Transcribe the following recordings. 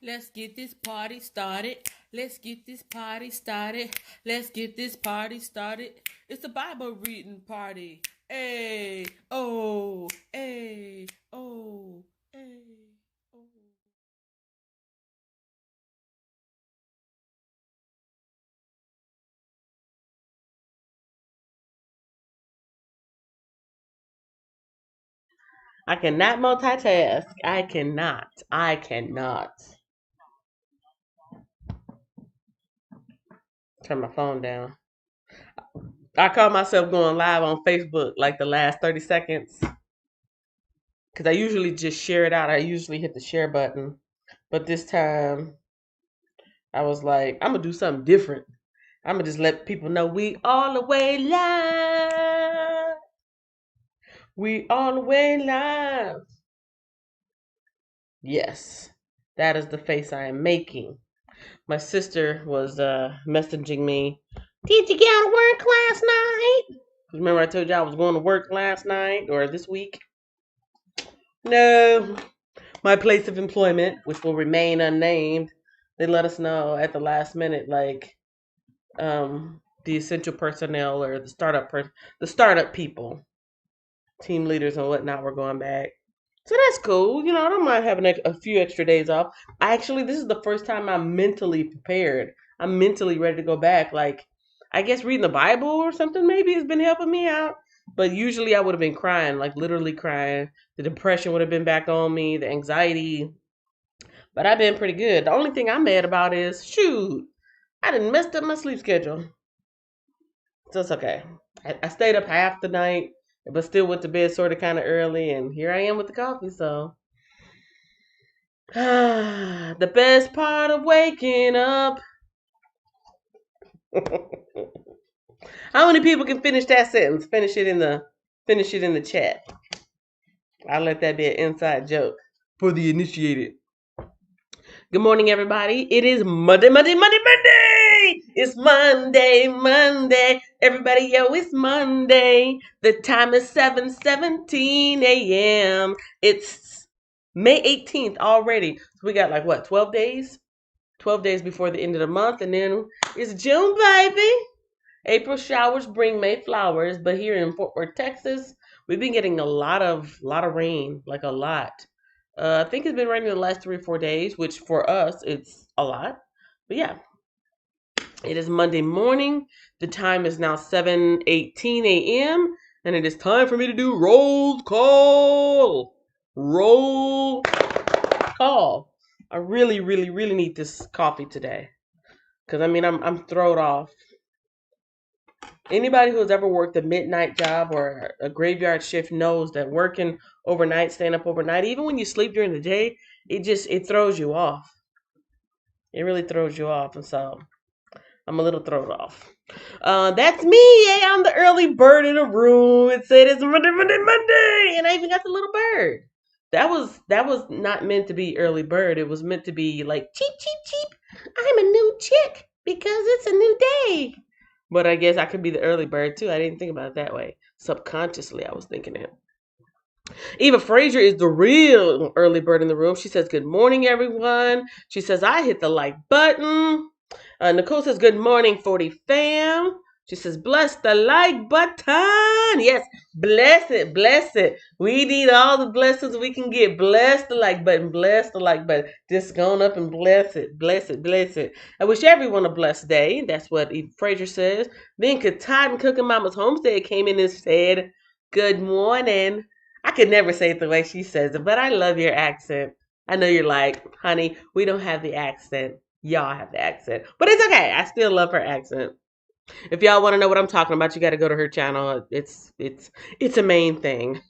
Let's get this party started. Let's get this party started. Let's get this party started. It's a Bible reading party. Hey, oh, hey, oh, hey, oh. I cannot multitask. I cannot. I cannot. Turn my phone down. I caught myself going live on Facebook like the last 30 seconds because I usually just share it out. I usually hit the share button. But this time I was like, I'm going to do something different. I'm going to just let people know we all the way live. We all the way live. Yes, that is the face I am making. My sister was messaging me. Did you get out of work last night? Remember I told you I was going to work last night or this week? No. My place of employment, which will remain unnamed, they let us know at the last minute, like the essential personnel or the startup people, team leaders and whatnot were going back. So that's cool. I don't mind having a few extra days off. This is the first time I'm mentally prepared. I'm mentally ready to go back. Like, I guess reading the Bible or something maybe has been helping me out. But usually I would have been crying, like literally crying. The depression would have been back on me, the anxiety. But I've been pretty good. The only thing I'm mad about is, shoot, I done messed up my sleep schedule. So it's okay. I stayed up half the night, but still went to bed sort of kind of early. And here I am with the coffee. So the best part of waking up. How many people can finish that sentence? Finish it in the chat. I'll let that be an inside joke for the initiated. Good morning, everybody. It is Monday, Monday, Monday, Monday. It's Monday, Monday. Everybody, yo, it's Monday. The time is 7:17 a.m. It's May 18th already. So we got like what, 12 days? 12 days before the end of the month, and then it's June, baby. April showers bring May flowers, but here in Fort Worth, Texas, we've been getting a lot of rain, like a lot. I think it's been raining the last 3 or 4 days, which for us it's a lot. But yeah, it is Monday morning. The time is now 7:18 a.m. and it is time for me to do roll call. Roll call. I really, really, really need this coffee today. Cause I'm thrown off. Anybody who's ever worked a midnight job or a graveyard shift knows that working overnight, staying up overnight, even when you sleep during the day, it throws you off. It really throws you off, and so I'm a little thrown off. That's me. Hey, I'm the early bird in the room. It said it's Monday, Monday, Monday, and I even got the little bird. That was not meant to be early bird. It was meant to be like cheep, cheep, cheep. I'm a new chick because it's a new day. But I guess I could be the early bird too. I didn't think about it that way. Subconsciously, I was thinking it. Eva Frazier is the real early bird in the room. She says, "Good morning, everyone." She says, "I hit the like button." Nicole says, "Good morning, 40 fam." She says, "Bless the like button." Yes, bless it, bless it. We need all the blessings we can get. Bless the like button, bless the like button. Just going up and bless it, bless it, bless it. I wish everyone a blessed day. That's what Eva Frazier says. Then Katad and Cooking Mama's Homestead came in and said, "Good morning." I could never say it the way she says it, but I love your accent. I know you're like, honey, we don't have the accent. Y'all have the accent. But it's okay. I still love her accent. If y'all want to know what I'm talking about, you got to go to her channel. It's a main thing.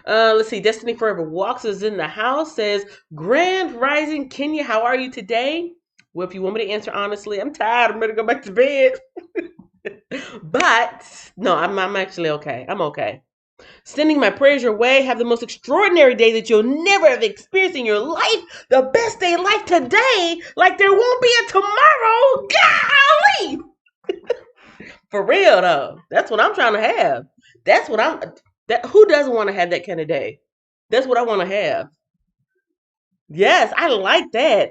Let's see. Destiny Forever Walks is in the house. Says, "Grand Rising Kenya, how are you today?" Well, if you want me to answer honestly, I'm tired. I'm ready to go back to bed. But no, I'm actually okay. I'm okay. Sending my prayers your way. Have the most extraordinary day that you'll never have experienced in your life. The best day like today, like there won't be a tomorrow. Golly! For real though. That's what I'm trying to have. That's what I'm that who doesn't want to have that kind of day? That's what I want to have. Yes, I like that.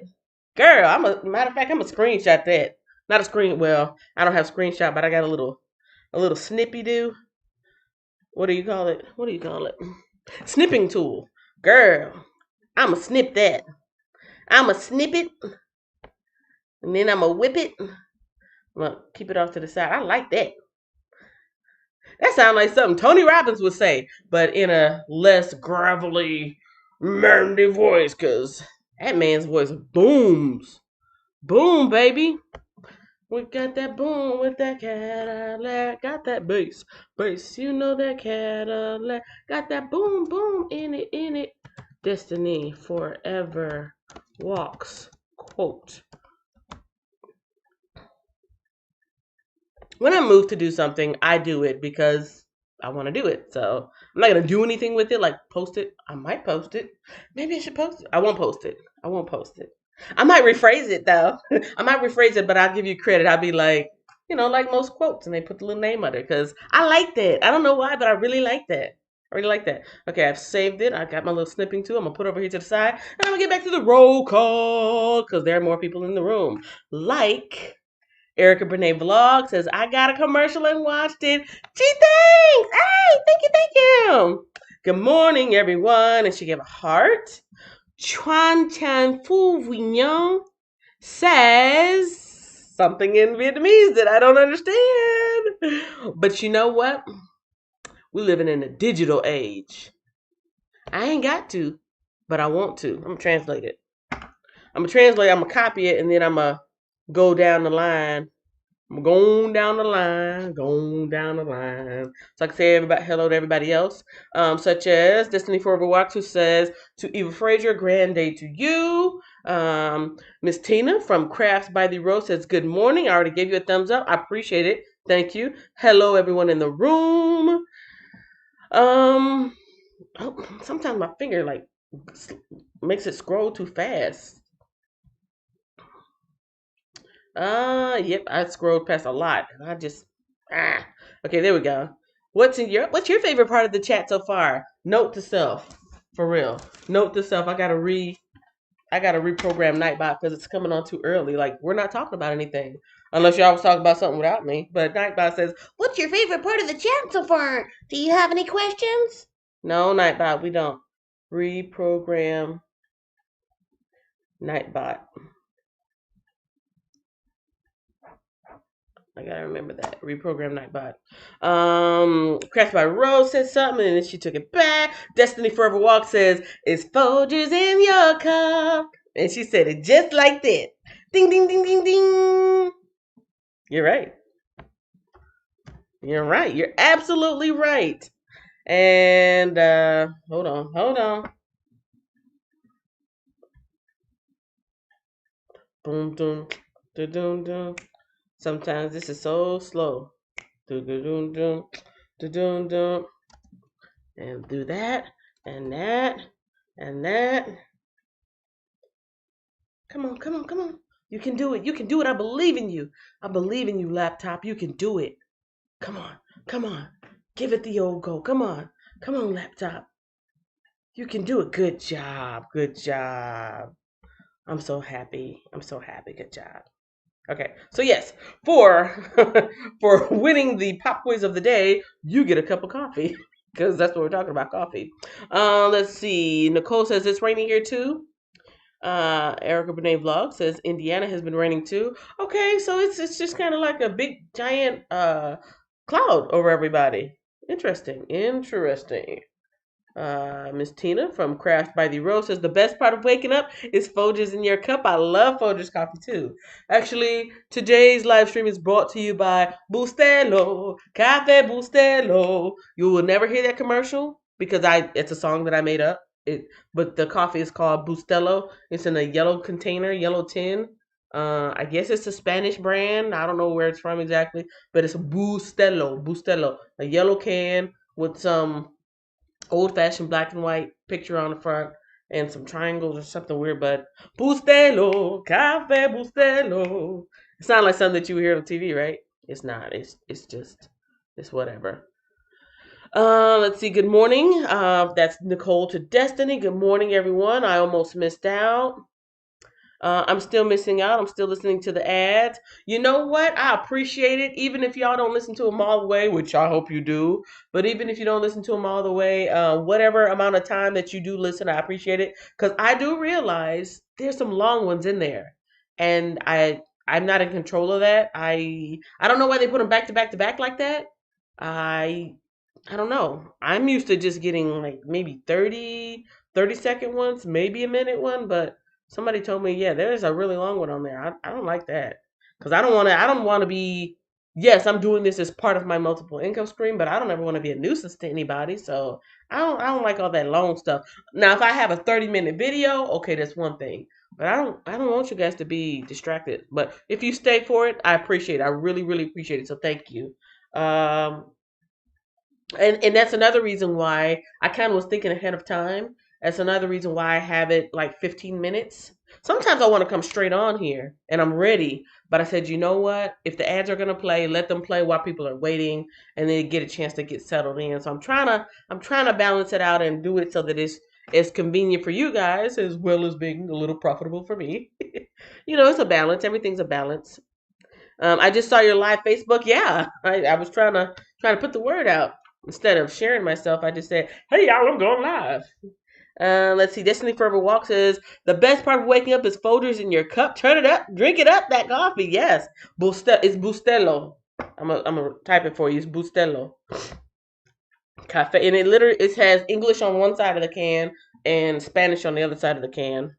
Girl, matter of fact, I'm a screenshot that. Not a screen well, I don't have screenshot, but I got a little snippy do. What do you call it? What do you call it? Snipping tool. Girl, I'ma snip that. I'ma snip it and then I'ma whip it. I'm gonna keep it off to the side. I like that. That sounds like something Tony Robbins would say, but in a less gravelly, manly voice, cause that man's voice booms. Boom, baby. We got that boom with that Cadillac. Got that bass. Bass, you know that Cadillac. Got that boom, boom in it, in it. Destiny forever walks. Quote. When I move to do something, I do it because I want to do it. So I'm not gonna do anything with it, like post it. I might post it. Maybe I should post it. I won't post it. I won't post it. I might rephrase it though. I might rephrase it, but I'll give you credit. I'll be like, like most quotes, and they put the little name under it because I like that. I don't know why, but I really like that. I really like that. Okay, I've saved it. I got my little snipping too. I'm gonna put it over here to the side, and I'm gonna get back to the roll call because there are more people in the room. Like Erica Brene Vlog says, I got a commercial and watched it. Gee, thanks. Hey, thank you, thank you. Good morning, everyone. And she gave a heart. Chuan Chan Fu Vignon says something in Vietnamese that I don't understand. But you know what? We're living in a digital age. I ain't got to, but I want to. I'm going to translate it. I'm going to copy it, and then I'm going to go down the line. I'm going down the line, going down the line. So I can say hello to everybody else, such as Destiny Forever Walks, who says, to Eva Frazier, grand day to you. Miss Tina from Crafts by the Rose says, good morning. I already gave you a thumbs up. I appreciate it. Thank you. Hello, everyone in the room. Sometimes my finger makes it scroll too fast. Yep, I scrolled past a lot. And I just okay, there we go. What's your favorite part of the chat so far? Note to self. For real. Note to self. I gotta reprogram Nightbot because it's coming on too early. Like, we're not talking about anything. Unless y'all was talking about something without me. But Nightbot says, what's your favorite part of the chat so far? Do you have any questions? No, Nightbot, we don't. Reprogram Nightbot. I gotta remember that. Reprogram Nightbot. Crafted by Rose said something and then she took it back. Destiny Forever Walk says, it's Folgers in your cup. And she said it just like that. Ding, ding, ding, ding, ding. You're right. You're right. You're absolutely right. And hold on. Boom, doom, doom, doom, doom. Sometimes this is so slow. Doom, doom, doom, doom, doom, doom. And do that, and that, and that. Come on, come on, come on. You can do it. You can do it. I believe in you. I believe in you, laptop. You can do it. Come on, come on. Give it the old go. Come on. Come on, laptop. You can do it. Good job. Good job. I'm so happy. I'm so happy. Good job. Okay, so yes, for for winning the pop quiz of the day, you get a cup of coffee because that's what we're talking about, coffee. Let's see. Nicole says it's raining here too. Erica Benet Vlog says Indiana has been raining too. Okay, so it's just kind of like a big giant cloud over everybody. Interesting. Miss Tina from Craft by the Rose says the best part of waking up is Folgers in your cup. I love Folgers coffee too. Actually, today's live stream is brought to you by Bustelo, Cafe Bustelo. You will never hear that commercial because it's a song that I made up. But the coffee is called Bustelo. It's in a yellow container, yellow tin. I guess it's a Spanish brand. I don't know where it's from exactly, but it's a Bustelo, a yellow can with some old-fashioned black and white picture on the front and some triangles or something weird, but Bustelo, Cafe Bustelo. It sounds like something that you would hear on TV, right? It's not. It's just, it's whatever. Let's see. Good morning. That's Nicole to Destiny. Good morning, everyone. I almost missed out. I'm still missing out. I'm still listening to the ads. You know what? I appreciate it, even if y'all don't listen to them all the way, which I hope you do. But even if you don't listen to them all the way, whatever amount of time that you do listen, I appreciate it because I do realize there's some long ones in there, and I'm not in control of that. I don't know why they put them back to back to back like that. I I don't know. I'm used to just getting like maybe 30-second ones, maybe a minute one, but somebody told me, yeah, there's a really long one on there. I don't like that because I don't want to be, yes, I'm doing this as part of my multiple income stream, but I don't ever want to be a nuisance to anybody. So I don't like all that long stuff. Now, if I have a 30-minute video, okay, that's one thing. But I don't want you guys to be distracted. But if you stay for it, I appreciate it. I really, really appreciate it. So thank you. Um, and that's another reason why I kind of was thinking ahead of time. That's another reason why I have it like 15 minutes. Sometimes I want to come straight on here and I'm ready, but I said, you know what? If the ads are gonna play, let them play while people are waiting, and then get a chance to get settled in. So I'm trying to balance it out and do it so that it's convenient for you guys as well as being a little profitable for me. It's a balance. Everything's a balance. I just saw your live Facebook. Yeah, I was trying to put the word out instead of sharing myself. I just said, "Hey y'all, I'm going live." Let's see. Destiny Forever Walk says the best part of waking up is folders in your cup. Turn it up, drink it up. That coffee, yes. It's Bustelo. I'm gonna type it for you. It's Bustelo cafe, and it has English on one side of the can and Spanish on the other side of the can.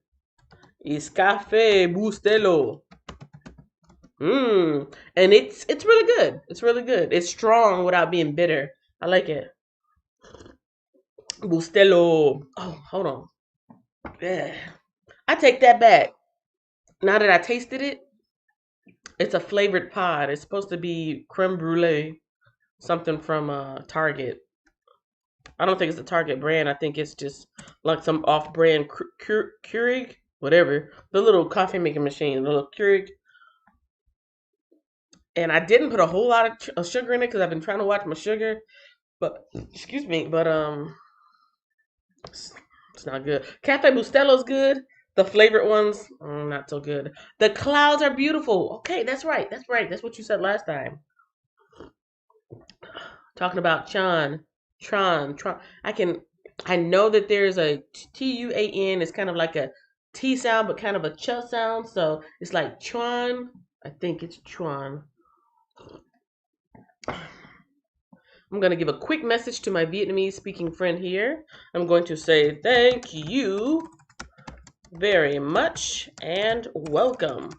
It's Cafe Bustelo. And it's really good. It's really good. It's strong without being bitter. I like it. Bustelo. Oh, hold on. Yeah. I take that back. Now that I tasted it, it's a flavored pod. It's supposed to be creme brulee, something from Target. I don't think it's a Target brand. I think it's just like some off-brand Keurig, whatever. The little coffee making machine, the little Keurig. And I didn't put a whole lot of sugar in it because I've been trying to watch my sugar. But excuse me, but it's not good. Cafe Bustelo's good. The flavored ones, not so good. The clouds are beautiful. Okay, that's right. That's right. That's what you said last time. Talking about Tron. I know that there's a Tuan. It's kind of like a T sound, but kind of a ch sound. So it's like Tron. I think it's Tron. I'm going to give a quick message to my Vietnamese speaking friend here. I'm going to say thank you very much and welcome.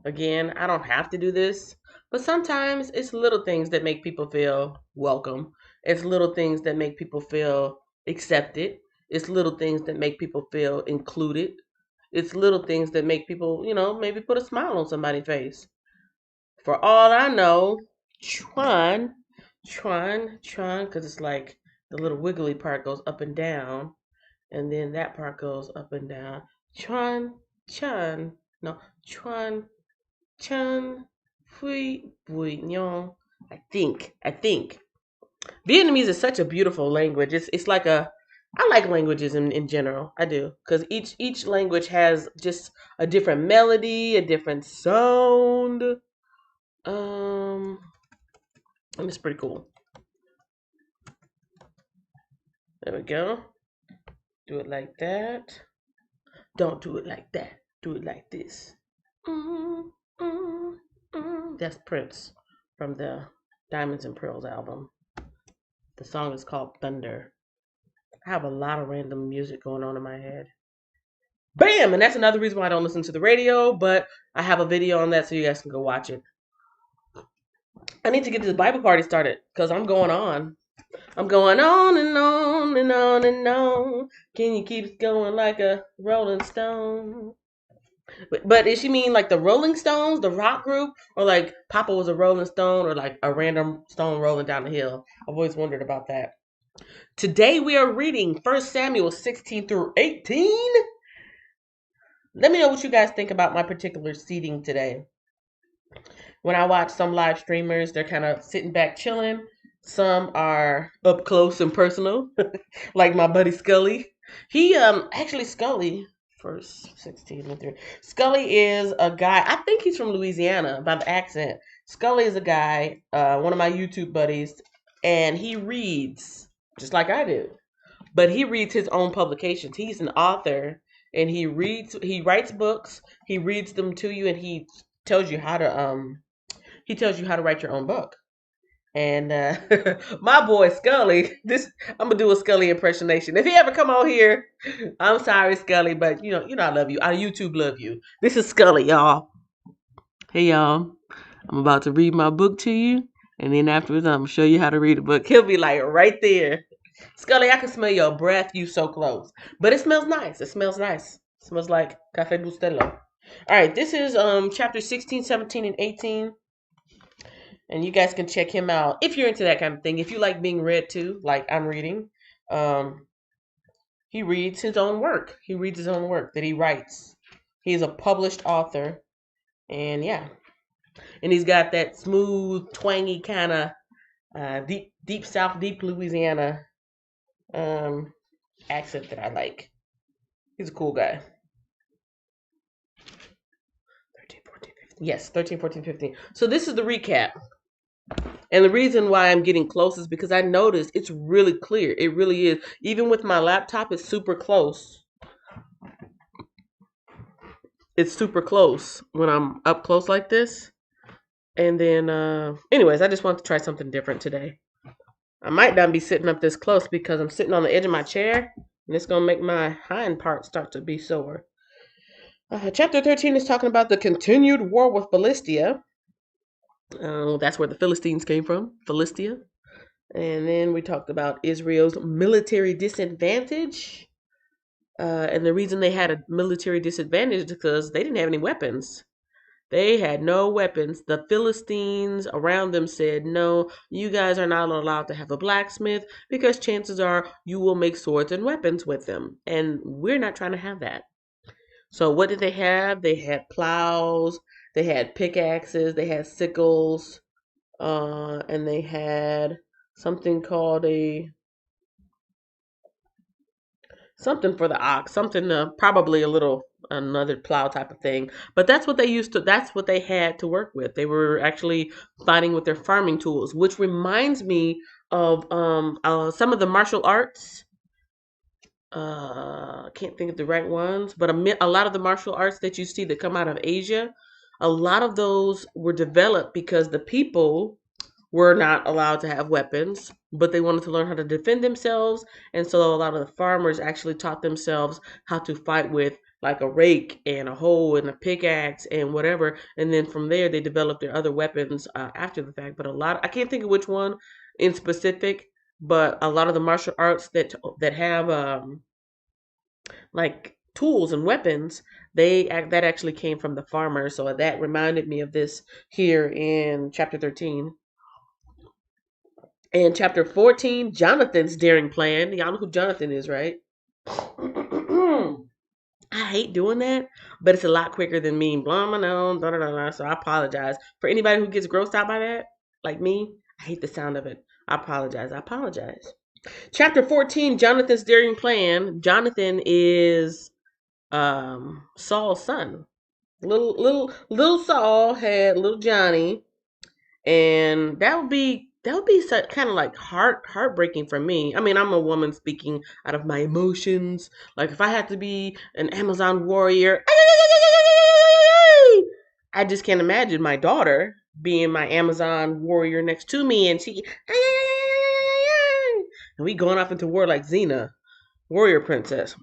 Again, I don't have to do this, but sometimes it's little things that make people feel welcome. It's little things that make people feel accepted. It's little things that make people feel included. It's little things that make people, maybe put a smile on somebody's face. For all I know, Tron, because it's like the little wiggly part goes up and down, and then that part goes up and down. Chun, no, Chun, Fui, Buignon. I think. Vietnamese is such a beautiful language. It's like I like languages in general. I do. Because each language has just a different melody, a different sound. And it's pretty cool. There we go. Do it like that. Don't do it like that. Do it like this. Mm, mm, That's Prince from the Diamonds and Pearls album. The song is called Thunder. I have a lot of random music going on in my head. Bam! And that's another reason why I don't listen to the radio, but I have a video on that so you guys can go watch it. I need to get this Bible party started because I'm going on. I'm going on and on and on and on. Can you keep going like a Rolling Stone? But does she mean like the Rolling Stones, the rock group, or like Papa was a Rolling Stone, or like a random stone rolling down the hill? I've always wondered about that. Today we are reading 1 Samuel 16 through 18. Let me know what you guys think about my particular seating today. When I watch some live streamers, they're kind of sitting back chilling. Some are up close and personal, like my buddy Scully. He actually Scully first 16 Scully is a guy. I think he's from Louisiana by the accent. Scully is a guy, one of my YouTube buddies, and he reads just like I do. But he reads his own publications. He's an author, and he writes books, he reads them to you, and tells you how to he tells you how to write your own book. And my boy Scully, this I'm gonna do a Scully impersonation. If he ever come on here, I'm sorry, Scully, but you know I love you. I YouTube love you. This is Scully, y'all. Hey y'all, I'm about to read my book to you, and then afterwards I'm gonna show you how to read a book. He'll be like right there. Scully, I can smell your breath. You so close, but it smells nice. It smells nice. It smells like Cafe Bustelo. All right, this is chapter 16, 17, and 18. And you guys can check him out if you're into that kind of thing. If you like being read to, like I'm reading, um, he reads his own work. He reads his own work that he writes. He's a published author, and yeah, and he's got that smooth, twangy kind of deep South, deep Louisiana um, accent that I like. He's a cool guy. 13, 14, 15. Yes, 13, 14, 15. So this is the recap. And the reason why I'm getting close is because I noticed it's really clear. It really is. Even with my laptop, it's super close. It's super close when I'm up close like this. And then, anyways, I just want to try something different today. I might not be sitting up this close because I'm sitting on the edge of my chair. And it's going to make my hind part start to be sore. Chapter 13 is talking about the continued war with Philistia. That's where the Philistines came from, Philistia. And then we talked about Israel's military disadvantage. And the reason they had a military disadvantage is because they didn't have any weapons. They had no weapons. The Philistines around them said, no, you guys are not allowed to have a blacksmith because chances are you will make swords and weapons with them. And we're not trying to have that. So what did they have? They had plows, they had pickaxes, they had sickles, and they had something called something for the ox, something probably a little another plow type of thing. But that's what that's what they had to work with. They were actually fighting with their farming tools, which reminds me of some of the martial arts. I can't think of the right ones, but a lot of the martial arts that you see that come out of Asia, a lot of those were developed because the people were not allowed to have weapons, but they wanted to learn how to defend themselves. And so a lot of the farmers actually taught themselves how to fight with like a rake and a hoe and a pickaxe and whatever. And then from there, they developed their other weapons after the fact. But I can't think of which one in specific, but a lot of the martial arts that have like tools and weapons, that actually came from the farmers. So that reminded me of this here in chapter 13. And chapter 14, Jonathan's daring plan. Y'all know who Jonathan is, right? I hate doing that, but it's a lot quicker than me blowing my nose, so I apologize. For anybody who gets grossed out by that, like me, I hate the sound of it. I apologize. Chapter 14, Jonathan's daring plan. Jonathan is Saul's son. Little Saul had little Johnny, and that would be kind of like heartbreaking for me. I mean, I'm a woman speaking out of my emotions. Like if I had to be an Amazon warrior, I just can't imagine my daughter being my Amazon warrior next to me, and and we going off into war like Xena, warrior princess.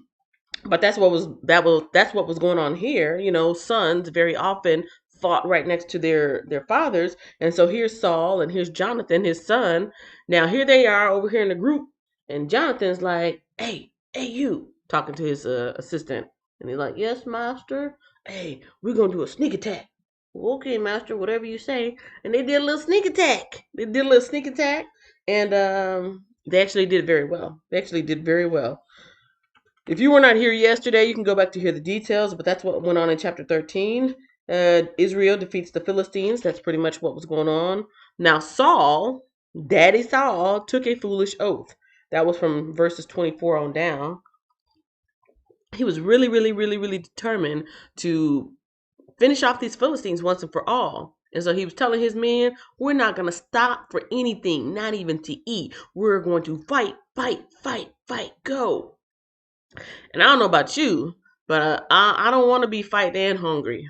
But that's what was going on here. You know, sons very often fought right next to their fathers, and so here's Saul and here's Jonathan, his son. Now here they are over here in the group, and Jonathan's like, hey, you," talking to his assistant, and he's like, "Yes, master. Hey, we're gonna do a sneak attack." "Okay, master, whatever you say." And they did a little sneak attack. And they actually did very well. If you were not here yesterday, you can go back to hear the details, but that's what went on in chapter 13. Israel defeats the Philistines. That's pretty much what was going on. Now Saul, Daddy Saul, took a foolish oath. That was from verses 24 on down. He was really, really, really, really determined to finish off these Philistines once and for all. And so he was telling his men, we're not going to stop for anything, not even to eat. We're going to fight, fight, fight, fight, go. And I don't know about you, but I don't want to be fighting and hungry.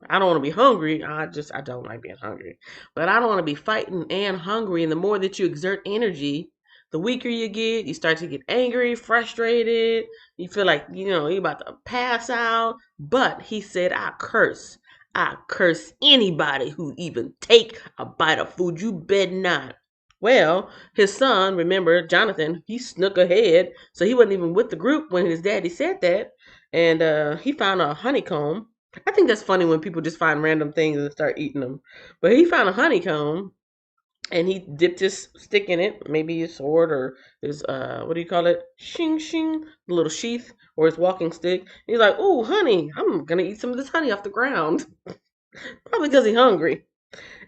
I don't want to be hungry. I don't like being hungry. But I don't want to be fighting and hungry. And the more that you exert energy, the weaker you get. You start to get angry, frustrated. You feel like, you're about to pass out. But he said, I curse anybody who even take a bite of food. You bet not. Well, his son, remember, Jonathan, he snuck ahead. So he wasn't even with the group when his daddy said that. And he found a honeycomb. I think that's funny when people just find random things and start eating them. But he found a honeycomb and he dipped his stick in it, maybe his sword or his what do you call it? Shing shing, the little sheath or his walking stick. He's like, "Oh, honey, I'm gonna eat some of this honey off the ground." Probably because he's hungry.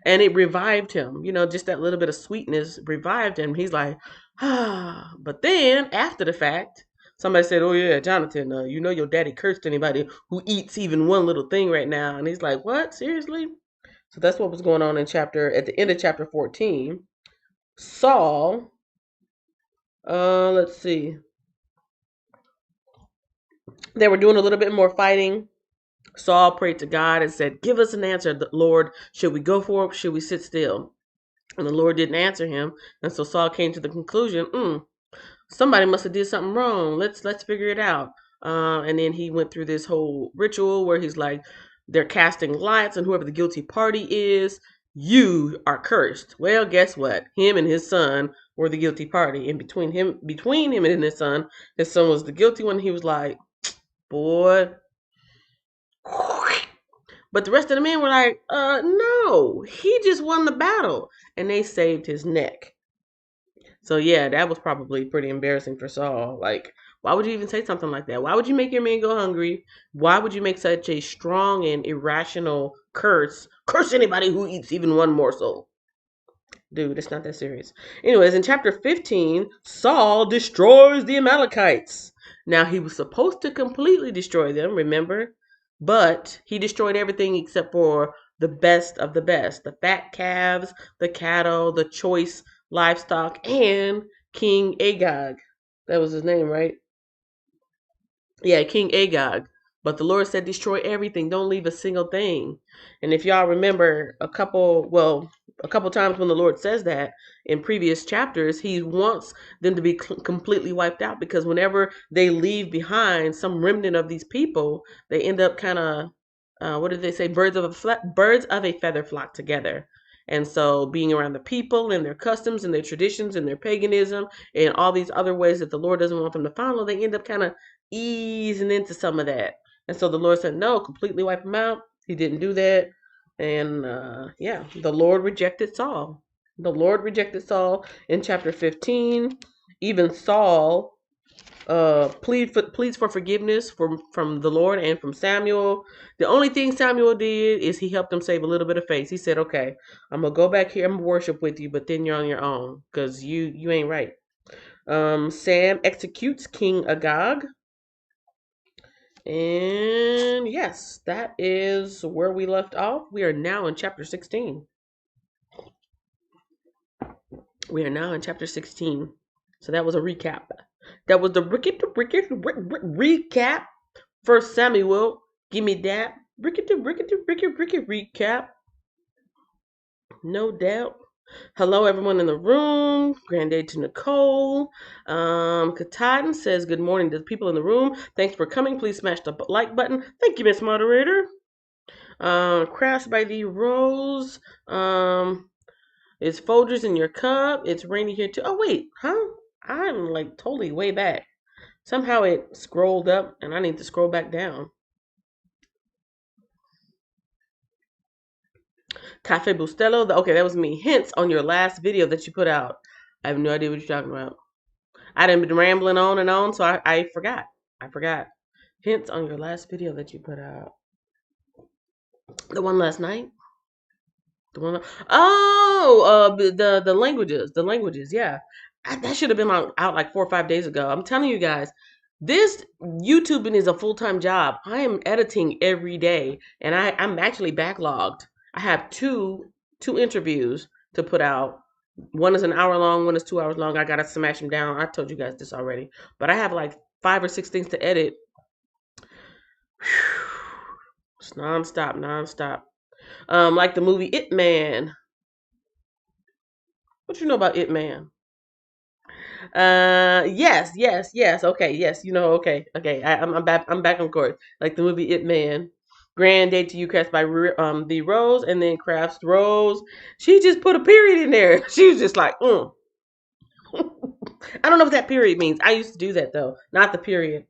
And it revived him. Just that little bit of sweetness revived him. He's like, ah. But then after the fact, somebody said, "Oh yeah, Jonathan, your daddy cursed anybody who eats even one little thing right now." And he's like, "What? Seriously?" So that's what was going on at the end of chapter 14. Saul, let's see. They were doing a little bit more fighting. Saul prayed to God and said, "Give us an answer, Lord. Should we go for it? Should we sit still?" And the Lord didn't answer him. And so Saul came to the conclusion, somebody must have did something wrong. Let's figure it out. And then he went through this whole ritual where he's like, they're casting lots, and whoever the guilty party is, you are cursed. Well, guess what? Him and his son were the guilty party. And between him and his son was the guilty one. He was like, boy. But the rest of the men were like, no, he just won the battle. And they saved his neck. So yeah, that was probably pretty embarrassing for Saul. Like, why would you even say something like that? Why would you make your man go hungry? Why would you make such a strong and irrational curse? Curse anybody who eats even one morsel. Dude, it's not that serious. Anyways, in chapter 15, Saul destroys the Amalekites. Now, he was supposed to completely destroy them, remember? But he destroyed everything except for the best of the best. The fat calves, the cattle, the choice livestock, and King Agag. That was his name, right? Yeah, King Agag. But the Lord said, destroy everything. Don't leave a single thing. And if y'all remember a couple times when the Lord says that in previous chapters, he wants them to be completely wiped out because whenever they leave behind some remnant of these people, they end up kind of, what did they say? Birds of a feather flock together. And so being around the people and their customs and their traditions and their paganism and all these other ways that the Lord doesn't want them to follow, they end up kind of easing into some of that. And so the Lord said, no, completely wipe them out. He didn't do that. And yeah, the Lord rejected Saul. The Lord rejected Saul in chapter 15. Even Saul pleads for forgiveness from the Lord and from Samuel. The only thing Samuel did is he helped him save a little bit of face. He said, okay, I'm going to go back here and worship with you, but then you're on your own because you ain't right. Sam executes King Agag. And yes, that is where we left off. We are now in chapter 16. We are now in chapter 16. So that was a recap. That was the recap. First Samuel, give me that. Recap. No doubt. Hello, everyone in the room. Granddad to Nicole. Katatin says, good morning to the people in the room. Thanks for coming. Please smash the like button. Thank you, Miss Moderator. Crafts by the Rose. It's Folgers in your cup. It's rainy here too. Oh, wait. Huh? I'm like totally way back. Somehow it scrolled up and I need to scroll back down. Cafe Bustelo. Okay, that was me. Hints on your last video that you put out. I have no idea what you're talking about. I done been rambling on and on, so I forgot. Hints on your last video that you put out. The one last night. The one. Oh, the languages. Yeah, that should have been out like 4 or 5 days ago. I'm telling you guys, this YouTubing is a full time job. I am editing every day, and I'm actually backlogged. I have two interviews to put out. One is an hour long. One is 2 hours long. I gotta smash them down. I told you guys this already, but I have like 5 or 6 things to edit. It's nonstop, nonstop. Like the movie It Man. What you know about It Man? Yes. Okay, yes. Okay, okay. I'm back. I'm back on course. Like the movie It Man. Grand Day to You, crafts by the Rose, and then crafts Rose. She just put a period in there. She was just like, I don't know what that period means. I used to do that though, not the period.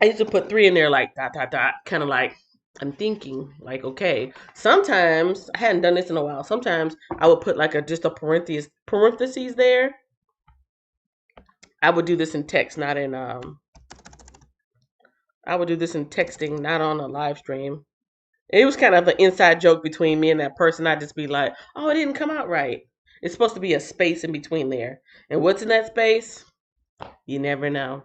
I used to put three in there, like dot dot dot, kind of like I'm thinking, like okay. Sometimes I hadn't done this in a while. Sometimes I would put like just a parentheses there. I would do this in text, not in I would do this in texting, not on a live stream. It was kind of an inside joke between me and that person. I'd just be like, "Oh, it didn't come out right." It's supposed to be a space in between there. And what's in that space? You never know.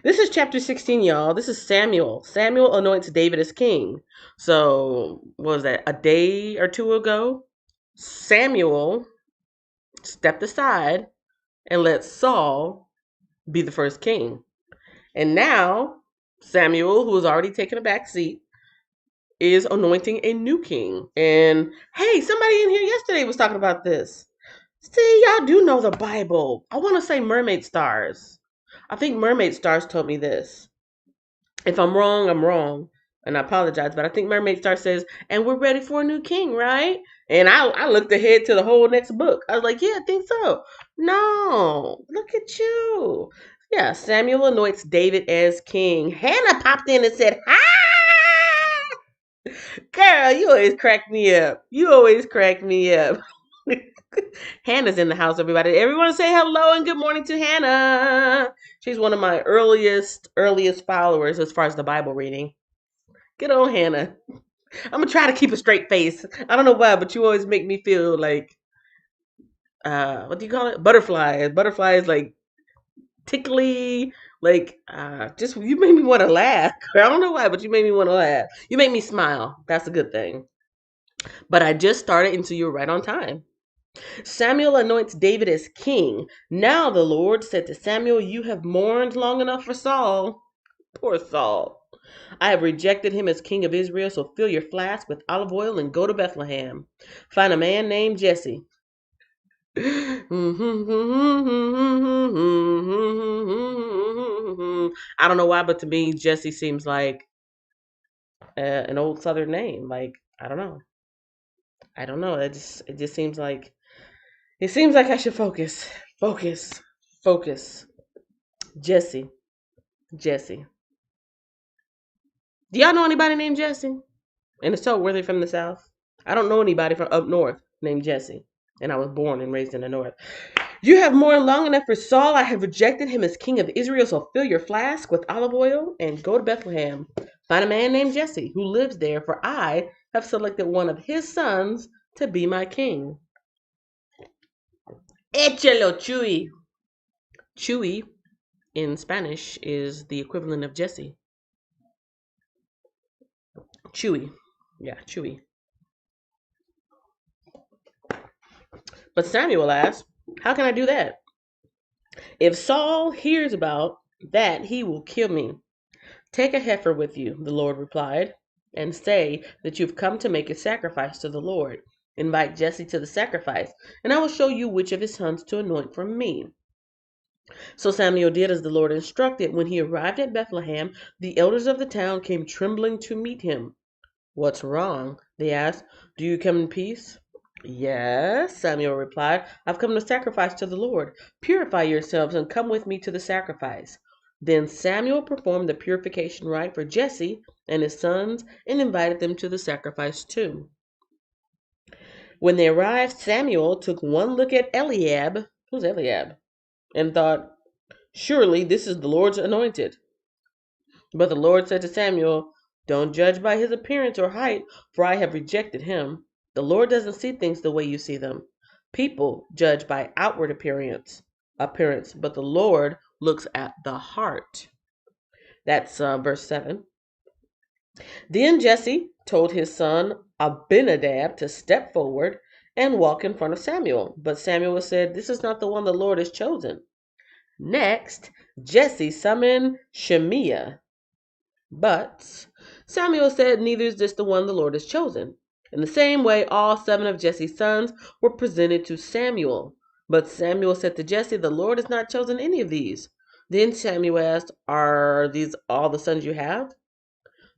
This is chapter 16, y'all. This is Samuel. Samuel anoints David as king. So, what was that? A day or two ago, Samuel stepped aside and let Saul be the first king. And now, Samuel, who has already taken a back seat, is anointing a new king. And hey, somebody in here yesterday was talking about this. See, y'all do know the Bible. I want to say Mermaid Stars. I think Mermaid Stars told me this. If I'm wrong, I'm wrong. And I apologize, but I think Mermaid Star says, and we're ready for a new king, right? And I looked ahead to the whole next book. I was like, yeah, I think so. No, look at you. Yeah, Samuel anoints David as king. Hannah popped in and said, hi! Girl, you always crack me up. You always crack me up. Hannah's in the house, everybody. Everyone say hello and good morning to Hannah. She's one of my earliest followers as far as the Bible reading. Good old Hannah. I'm gonna try to keep a straight face. I don't know why, but you always make me feel like what do you call it? Butterflies. Butterflies like tickly, like just you made me want to laugh. I don't know why, but you made me want to laugh. You make me smile. That's a good thing. But I just started, and so you're right on time. Samuel anoints David as king. Now the Lord said to Samuel, you have mourned long enough for Saul. Poor Saul. I have rejected him as king of Israel, so fill your flask with olive oil and go to Bethlehem. Find a man named Jesse. I don't know why, but to me, Jesse seems like an old Southern name. Like, I don't know. I don't know. It just seems like I should focus. Focus. Focus. Jesse. Jesse. Do y'all know anybody named Jesse? And if so, were they from the South? I don't know anybody from up north named Jesse. And I was born and raised in the north. You have mourned long enough for Saul. I have rejected him as king of Israel. So fill your flask with olive oil and go to Bethlehem. Find a man named Jesse who lives there, for I have selected one of his sons to be my king. Échalo, Chuy. Chuy in Spanish is the equivalent of Jesse. Chewy. Yeah, Chewy. But Samuel asked, how can I do that? If Saul hears about that, he will kill me. Take a heifer with you, the Lord replied, and say that you've come to make a sacrifice to the Lord. Invite Jesse to the sacrifice, and I will show you which of his sons to anoint from me. So Samuel did as the Lord instructed. When he arrived at Bethlehem, the elders of the town came trembling to meet him. What's wrong? They asked. Do you come in peace? Yes, Samuel replied. I've come to sacrifice to the Lord. Purify yourselves and come with me to the sacrifice. Then Samuel performed the purification rite for Jesse and his sons and invited them to the sacrifice too. When they arrived, Samuel took one look at Eliab, who's Eliab, and thought, surely this is the Lord's anointed. But the Lord said to Samuel, Don't judge by his appearance or height, for I have rejected him. The Lord doesn't see things the way you see them. People judge by outward appearance, but the Lord looks at the heart. That's verse 7. Then Jesse told his son Abinadab to step forward and walk in front of Samuel. But Samuel said, "This is not the one the Lord has chosen." Next, Jesse summoned Shemiah. But Samuel said, "Neither is this the one the Lord has chosen." In the same way, all 7 of Jesse's sons were presented to Samuel. But Samuel said to Jesse, "The Lord has not chosen any of these." Then Samuel asked, "Are these all the sons you have?"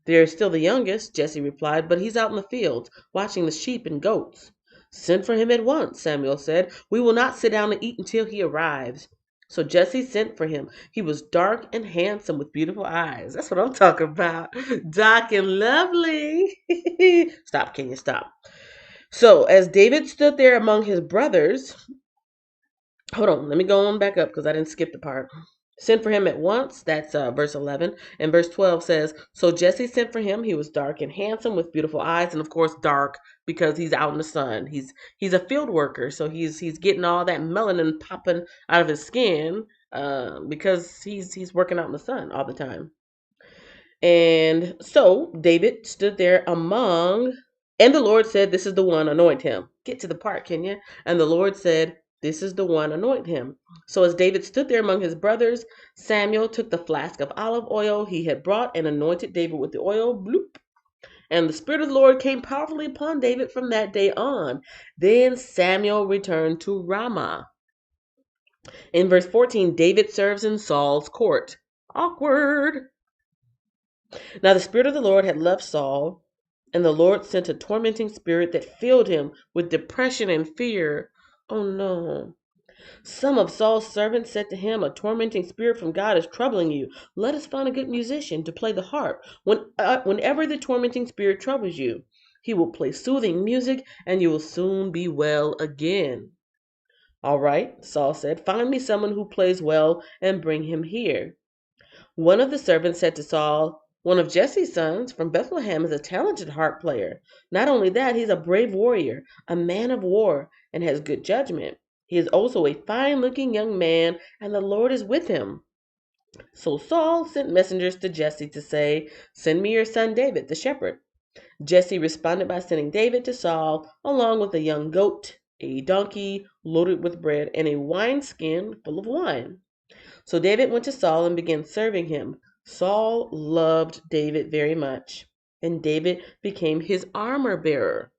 "They're still the youngest," Jesse replied, "but he's out in the fields, watching the sheep and goats." "Send for him at once," Samuel said. "We will not sit down and eat until he arrives." So Jesse sent for him. He was dark and handsome with beautiful eyes. That's what I'm talking about. Dark and lovely. Stop, Kenya, stop. So as David stood there among his brothers, hold on, let me go on back up because I didn't skip the part. Sent for him at once. That's verse 11. And verse 12 says, "So Jesse sent for him. He was dark and handsome with beautiful eyes." And of course, dark because he's out in the sun. He's a field worker. So he's getting all that melanin popping out of his skin because he's working out in the sun all the time. And so David stood there among, and the Lord said, "This is the one, anoint him." Get to the part, can you? And the Lord said, "This is the one, anoint him." So as David stood there among his brothers, Samuel took the flask of olive oil he had brought and anointed David with the oil. Bloop. And the Spirit of the Lord came powerfully upon David from that day on. Then Samuel returned to Ramah. In verse 14, David serves in Saul's court. Awkward. Now the Spirit of the Lord had left Saul, and the Lord sent a tormenting spirit that filled him with depression and fear. Oh no. Some of Saul's servants said to him, "A tormenting spirit from God is troubling you. Let us find a good musician to play the harp. Whenever the tormenting spirit troubles you, he will play soothing music, and you will soon be well again." "All right," Saul said, "find me someone who plays well and bring him here." One of the servants said to Saul, "One of Jesse's sons from Bethlehem is a talented harp player. Not only that, he's a brave warrior, a man of war, and has good judgment. He is also a fine-looking young man, and the Lord is with him." So Saul sent messengers to Jesse to say, "Send me your son David, the shepherd." Jesse responded by sending David to Saul, along with a young goat, a donkey loaded with bread, and a wineskin full of wine. So David went to Saul and began serving him. Saul loved David very much, and David became his armor bearer.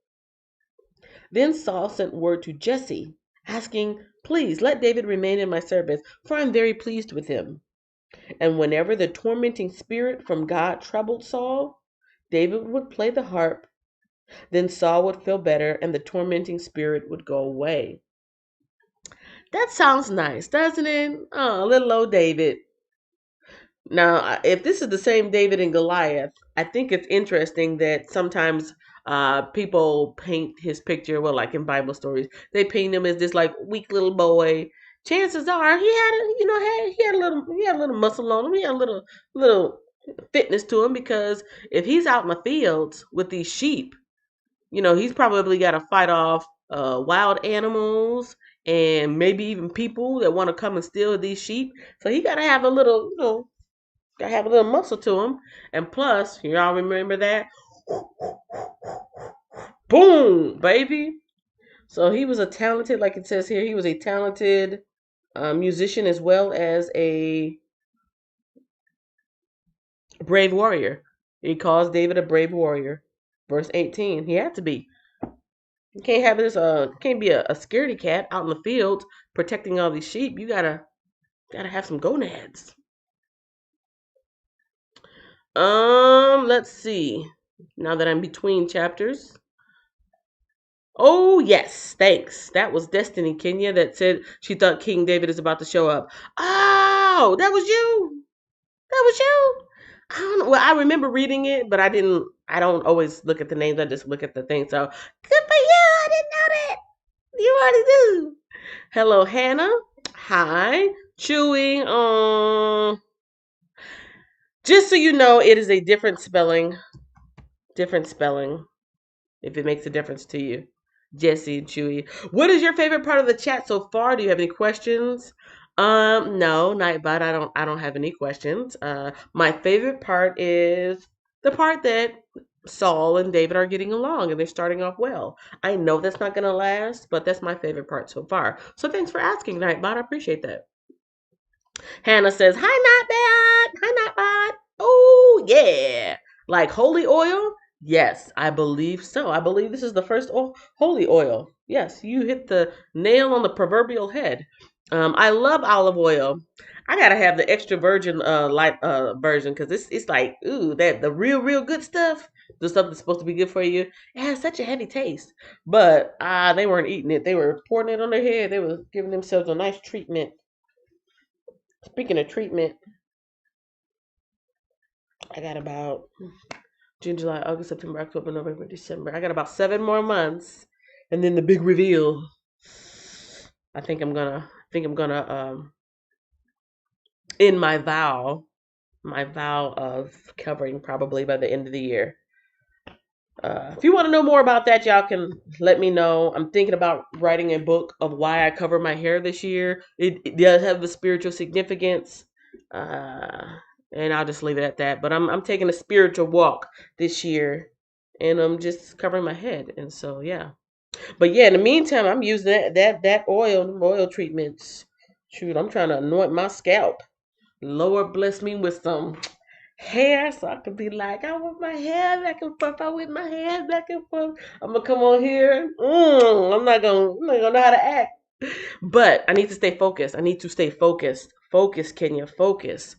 Then Saul sent word to Jesse, asking, "Please let David remain in my service, for I am very pleased with him." And whenever the tormenting spirit from God troubled Saul, David would play the harp. Then Saul would feel better, and the tormenting spirit would go away. That sounds nice, doesn't it? Oh, little old David. Now, if this is the same David and Goliath, I think it's interesting that sometimes people paint his picture, well, like in Bible stories, they paint him as this like weak little boy. Chances are he had, he had a little muscle on him. He had a little fitness to him because if he's out in the fields with these sheep, he's probably got to fight off wild animals and maybe even people that want to come and steal these sheep. So he got to have a little, gotta have a little muscle to him. And plus, y'all remember that? Boom, baby. So he was a talented, like it says here, he was a talented musician as well as a brave warrior. He calls David a brave warrior. Verse 18, he had to be. You can't have this, can't be a scaredy cat out in the field protecting all these sheep. You gotta have some gonads. Let's see. Now that I'm between chapters. Oh, yes, thanks. That was Destiny Kenya that said she thought King David is about to show up. Oh, that was you. That was you. I don't know. Well, I remember reading it, but I don't always look at the names. I just look at the thing. So good for you. I didn't know that. You already do. Hello, Hannah. Hi. Chewy. Just so you know, it is a different spelling. Different spelling. If it makes a difference to you. Jesse and Chewy. What is your favorite part of the chat so far? Do you have any questions? No, Nightbot, I don't have any questions. My favorite part is the part that Saul and David are getting along and they're starting off well. I know that's not gonna last, but that's my favorite part so far. So thanks for asking, Nightbot. I appreciate that. Hannah says, "Hi, Nightbot. Hi, Nightbot. Oh yeah, like holy oil." Yes, I believe so. I believe this is the first holy oil. Yes, you hit the nail on the proverbial head. I love olive oil. I gotta have the extra virgin light version because it's like ooh that the real good stuff. The stuff that's supposed to be good for you. It has such a heavy taste. But they weren't eating it. They were pouring it on their head. They were giving themselves a nice treatment. Speaking of treatment, I got about June, July, August, September, October, November, December. I got about 7 more months, and then the big reveal. I think I'm gonna end my vow of covering probably by the end of the year. If you want to know more about that, y'all can let me know. I'm thinking about writing a book of why I cover my hair this year. It does have a spiritual significance, uh, and I'll just leave it at that. But I'm taking a spiritual walk this year, and I'm just covering my head, and so yeah. But yeah, in the meantime, I'm using that oil treatments. Shoot, I'm trying to anoint my scalp. Lord bless me with some hair so I could be like, I want my hair back and forth. I want my hair back and forth. I'm gonna come on here. I'm not gonna know how to act. But I need to stay focused. I need to stay focused. Focus, Kenya, focus.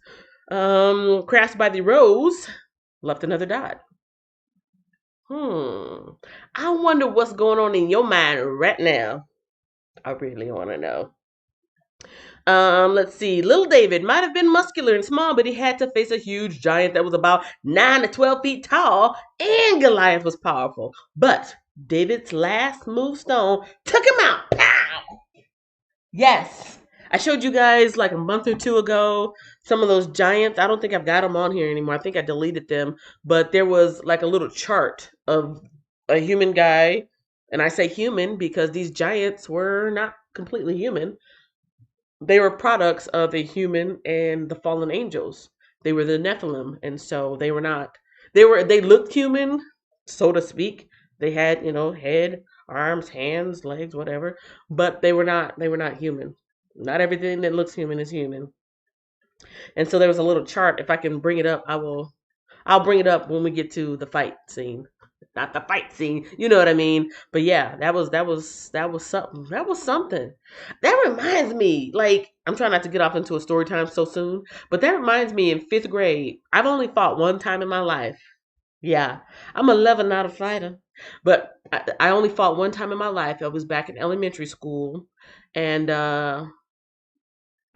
Crafts by the Rose left another dot. Hmm. I wonder what's going on in your mind right now. I really want to know. Let's see. Little David might have been muscular and small, but he had to face a huge giant that was about 9 to 12 feet tall, and Goliath was powerful. But David's last move stone took him out. Pow! Yes. I showed you guys like a month or two ago some of those giants. I don't think I've got them on here anymore. I think I deleted them. But there was like a little chart of a human guy. And I say human because these giants were not completely human. They were products of a human and the fallen angels. They were the Nephilim, and so they were not. They looked human, so to speak. They had head, arms, hands, legs, whatever, but they were not. They were not human. Not everything that looks human is human. And so there was a little chart. If I can bring it up, I will. I'll bring it up when we get to the fight scene. Not the fight scene, you know what I mean? But yeah, that was something. That was something. That reminds me, like, I'm trying not to get off into a story time so soon, but that reminds me in 5th grade, I've only fought one time in my life. Yeah, I'm a lover, not a fighter. But I only fought one time in my life. I was back in elementary school, and I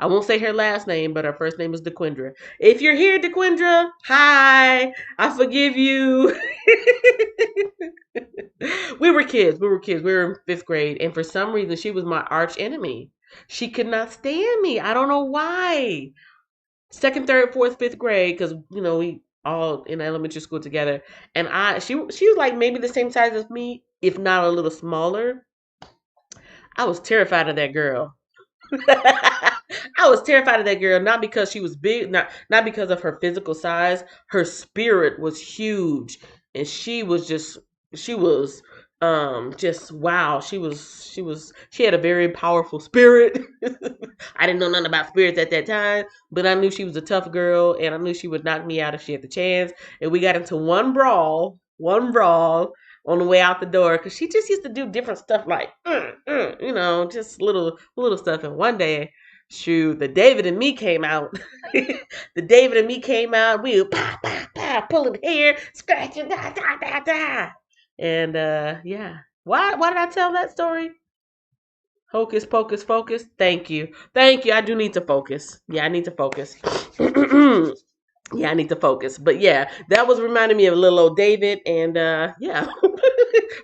won't say her last name, but her first name is DeQuindra. If you're here, DeQuindra, hi. I forgive you. We were kids. We were kids. We were in 5th grade. And for some reason, she was my arch enemy. She could not stand me. I don't know why. Second, third, fourth, 5th grade, because, we all in elementary school together. And she was like maybe the same size as me, if not a little smaller. I was terrified of that girl. I was terrified of that girl, not because she was big, not because of her physical size. Her spirit was huge, and she was just wow. She had a very powerful spirit. I didn't know nothing about spirits at that time, but I knew she was a tough girl, and I knew she would knock me out if she had the chance. And we got into one brawl on the way out the door because she just used to do different stuff like just little stuff. And one day, shoot, the David and me came out. The David and me came out. We were pulling hair, scratching, da da da da. And yeah, why did I tell that story? Hocus pocus focus. Thank you. I do need to focus. Yeah, I need to focus. Yeah, I need to focus. But yeah, that was reminding me of little old David, and yeah.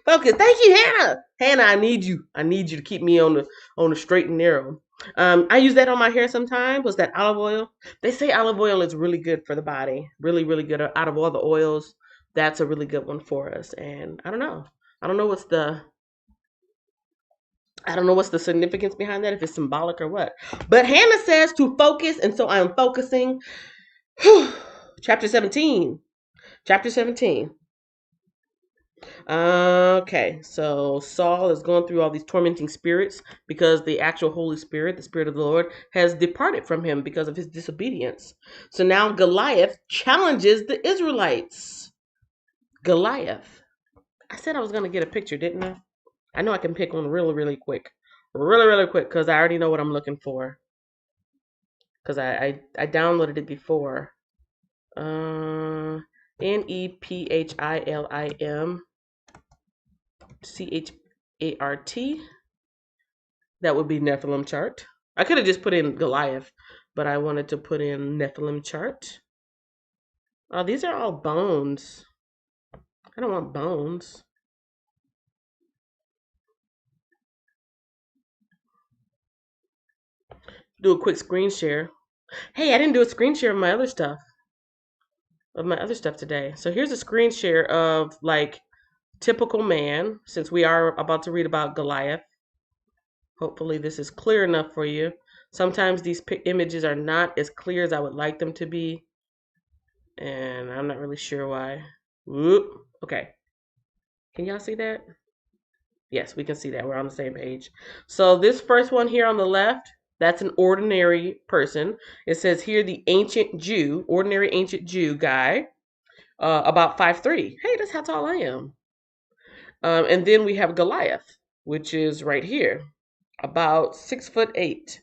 Focus. Thank you, Hannah. Hannah, I need you. I need you to keep me on the straight and narrow. I use that on my hair sometimes. Was that olive oil? They say olive oil is really good for the body. Really, really good. Out of all the oils, that's a really good one for us. And I don't know. I don't know what's the I don't know what's the significance behind that, if it's symbolic or what. But Hannah says to focus, and so I'm focusing. Chapter 17. Chapter 17. Okay, so Saul is going through all these tormenting spirits because the actual Holy Spirit, the Spirit of the Lord, has departed from him because of his disobedience. So now Goliath challenges the Israelites. Goliath. I said I was going to get a picture, didn't I? I know I can pick one really, really quick. Really, really quick because I already know what I'm looking for. Because I downloaded it before. Nephilim. Chart. That would be Nephilim chart. I could have just put in Goliath, but I wanted to put in Nephilim chart. Oh, these are all bones. I don't want bones. Do a quick screen share. Hey, I didn't do a screen share of my other stuff. Today. So here's a screen share of like typical man, since we are about to read about Goliath. Hopefully this is clear enough for you. Sometimes these images are not as clear as I would like them to be, and I'm not really sure why. Whoop. Okay. Can y'all see that? Yes, we can see that. We're on the same page. So this first one here on the left, that's an ordinary person. It says here the ancient Jew, ordinary ancient Jew guy, about 5'3". Hey, that's how tall I am. And then we have Goliath, which is right here, about 6'8".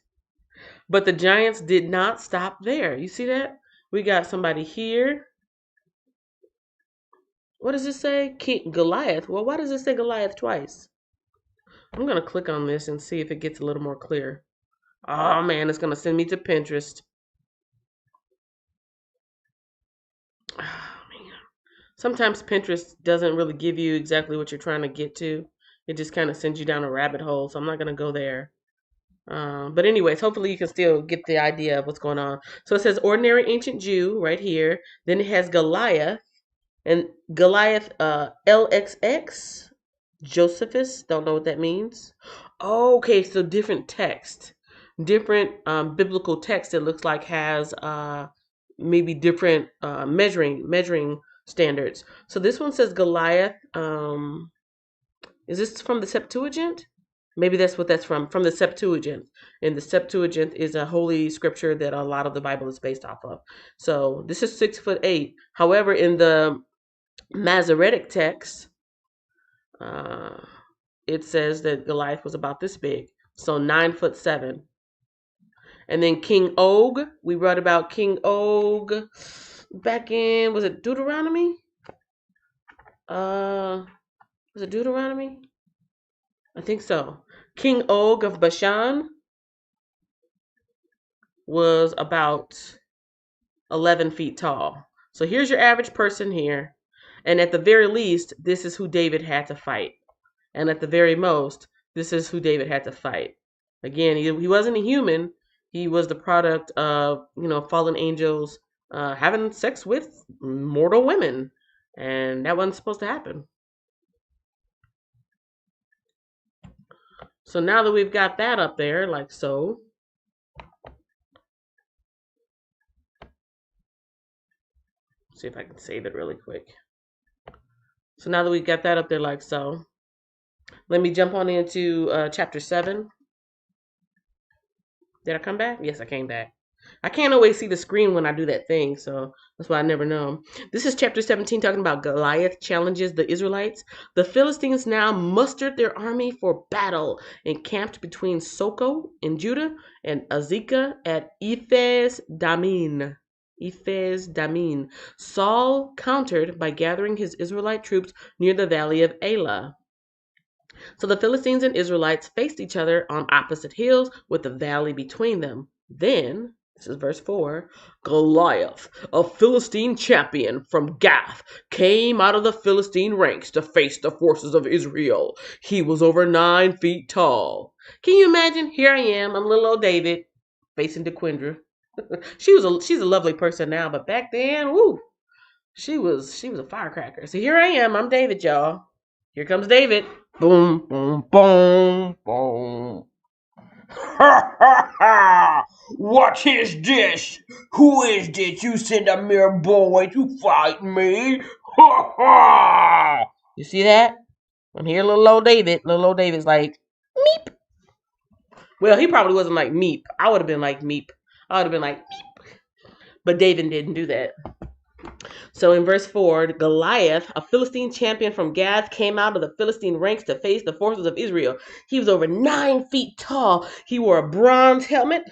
But the giants did not stop there. You see that? We got somebody here. What does it say? King Goliath. Well, why does it say Goliath twice? I'm going to click on this and see if it gets a little more clear. Oh, man, it's going to send me to Pinterest. Oh, man. Sometimes Pinterest doesn't really give you exactly what you're trying to get to. It just kind of sends you down a rabbit hole, so I'm not going to go there. But anyways, hopefully you can still get the idea of what's going on. So it says ordinary ancient Jew right here. Then it has Goliath. And Goliath, LXX, Josephus, don't know what that means. Oh, okay, so different text, different biblical text. It looks like has maybe different measuring standards. So this one says Goliath. Is this from the Septuagint? Maybe that's what that's from the Septuagint. And the Septuagint is a holy scripture that a lot of the Bible is based off of. So this is 6'8". However, in the Masoretic text, it says that Goliath was about this big, so 9'7". And then King Og, we read about King Og back in, was it Deuteronomy? Was it Deuteronomy? I think so. King Og of Bashan was about 11 feet tall. So here's your average person here. And at the very least, this is who David had to fight. And at the very most, this is who David had to fight. Again, he wasn't a human. He was the product of, fallen angels having sex with mortal women. And that wasn't supposed to happen. So now that we've got that up there, like so. See if I can save it really quick. So now that we've got that up there like so, let me jump on into chapter 7. Did I come back? Yes, I came back. I can't always see the screen when I do that thing, so that's why I never know. This is chapter 17 talking about Goliath challenges the Israelites. The Philistines now mustered their army for battle and camped between Soko in Judah and Azekah at Ephes Damin. Saul countered by gathering his Israelite troops near the valley of Elah. So the Philistines and Israelites faced each other on opposite hills with the valley between them. Then This is verse 4. Goliath, a Philistine champion from Gath, came out of the Philistine ranks to face the forces of Israel. He was over 9 feet tall. Can you imagine? Here I am, I'm little old David, facing DeQuindra. She's a lovely person now, but back then, woo, she was a firecracker. So here I am, I'm David, y'all. Here comes David. Boom, boom, boom, boom. Ha ha ha! What is this? Who is this? You send a mere boy to fight me? Ha ha! You see that? I'm here, little old David. Little old David's like, meep. Well, he probably wasn't like meep. I would have been like meep. I would have been like meep. But David didn't do that. So in verse 4, Goliath, a Philistine champion from Gath, came out of the Philistine ranks to face the forces of Israel. He was over 9 feet tall. He wore a bronze helmet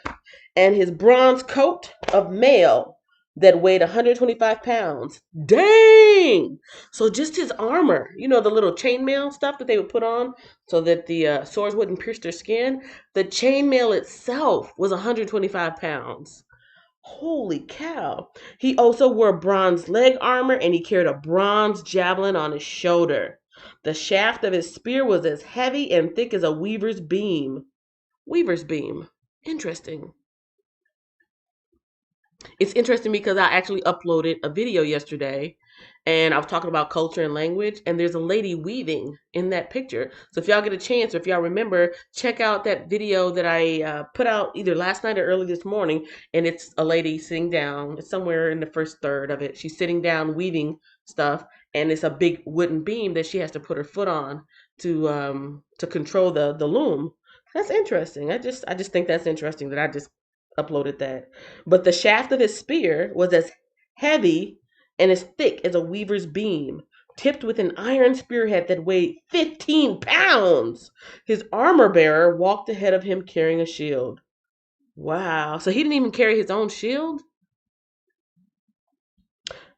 and his bronze coat of mail that weighed 125 pounds. Dang! So just his armor, the little chainmail stuff that they would put on so that the swords wouldn't pierce their skin, the chainmail itself was 125 pounds. Holy cow. He also wore bronze leg armor and he carried a bronze javelin on his shoulder. The shaft of his spear was as heavy and thick as a weaver's beam. Weaver's beam. Interesting. It's interesting because I actually uploaded a video yesterday and I was talking about culture and language, and there's a lady weaving in that picture. So if y'all get a chance, or if y'all remember, check out that video that I put out either last night or early this morning, and it's a lady sitting down. It's somewhere in the first third of it. She's sitting down weaving stuff, and it's a big wooden beam that she has to put her foot on to control the loom. That's interesting. I just think that's interesting that I just uploaded that. But the shaft of his spear was as heavy and as thick as a weaver's beam, tipped with an iron spearhead that weighed 15 pounds. His armor bearer walked ahead of him carrying a shield. Wow. So he didn't even carry his own shield?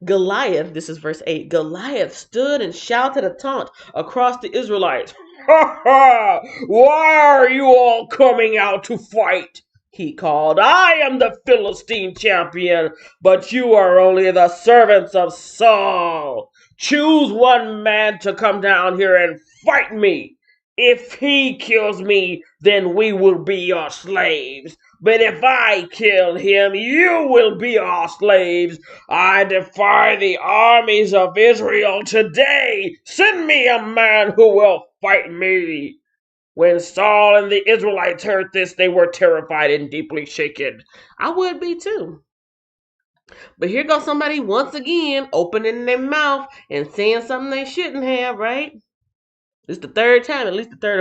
Goliath, this is verse 8, Goliath stood and shouted a taunt across the Israelites. Ha ha! Why are you all coming out to fight? He called. I am the Philistine champion, but you are only the servants of Saul. Choose one man to come down here and fight me. If he kills me, then we will be your slaves. But if I kill him, you will be our slaves. I defy the armies of Israel today. Send me a man who will fight me. When Saul and the Israelites heard this, they were terrified and deeply shaken. I would be too. But here goes somebody once again opening their mouth and saying something they shouldn't have, right? It's the third time, at least the third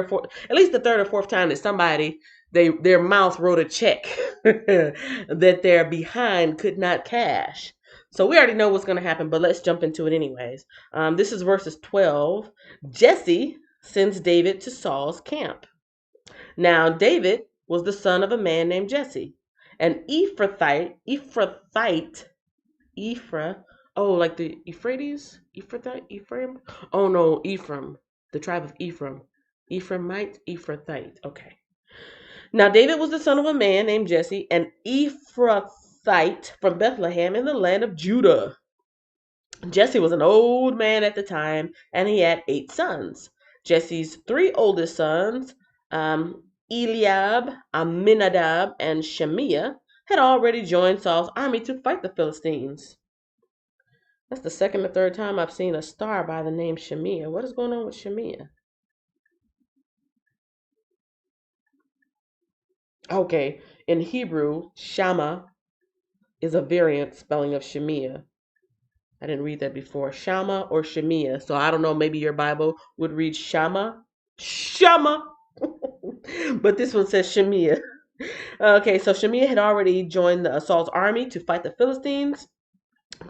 or fourth time that somebody their mouth wrote a check that their behind could not cash. So we already know what's going to happen, but let's jump into it anyways. This is verses 12. Jesse sends David to Saul's camp. Now David was the son of a man named Jesse, an oh, like the Euphrates? Ephraim? Oh no, Ephraim, the tribe of Ephraim. Ephrathite. Okay. Now David was the son of a man named Jesse, an Ephrathite from Bethlehem in the land of Judah. Jesse was an old man at the time, and he had 8 sons. Jesse's 3 oldest sons, Eliab, Aminadab, and Shemiah, had already joined Saul's army to fight the Philistines. That's the second or third time I've seen a star by the name Shemiah. What is going on with Shemiah? Okay, in Hebrew, Shama is a variant spelling of Shemiah. I didn't read that before. Shama or Shemiah. So I don't know, maybe your Bible would read Shama. Shama! But this one says Shemiah. Okay, so Shemiah had already joined Saul's army to fight the Philistines.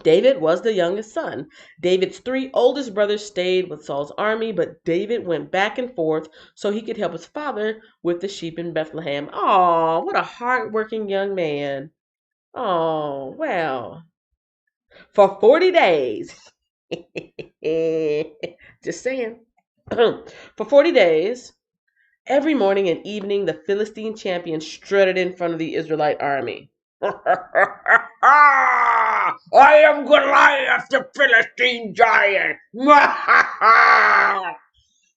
David was the youngest son. David's 3 oldest brothers stayed with Saul's army, but David went back and forth so he could help his father with the sheep in Bethlehem. Oh, what a hardworking young man. Oh, well. For 40 days. Just saying. For 40 days, every morning and evening, the Philistine champion strutted in front of the Israelite army. I am Goliath, the Philistine giant.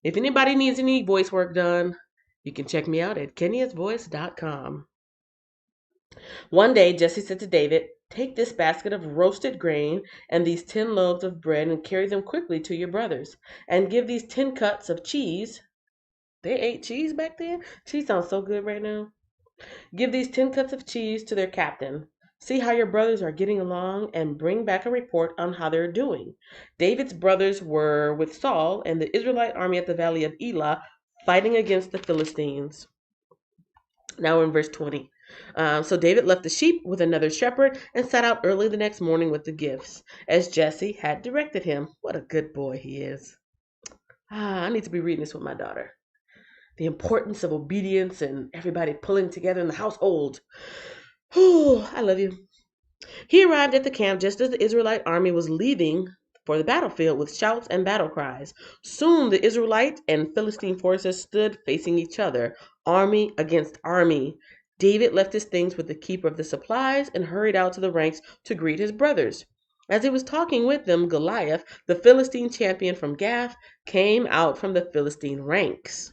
If anybody needs any voice work done, you can check me out at kenyasvoice.com. One day, Jesse said to David, "Take this basket of roasted grain and these 10 loaves of bread and carry them quickly to your brothers. And give these 10 cuts of cheese." They ate cheese back then? Cheese sounds so good right now. "Give these 10 cuts of cheese to their captain. See how your brothers are getting along and bring back a report on how they're doing." David's brothers were with Saul and the Israelite army at the valley of Elah fighting against the Philistines. Now we're in verse 20. So David left the sheep with another shepherd and set out early the next morning with the gifts, as Jesse had directed him. What a good boy he is. I need to be reading this with my daughter. The importance of obedience and everybody pulling together in the household. I love you. He arrived at the camp just as the Israelite army was leaving for the battlefield with shouts and battle cries. Soon the Israelite and Philistine forces stood facing each other, army against army. David left his things with the keeper of the supplies and hurried out to the ranks to greet his brothers. As he was talking with them, Goliath, the Philistine champion from Gath, came out from the Philistine ranks.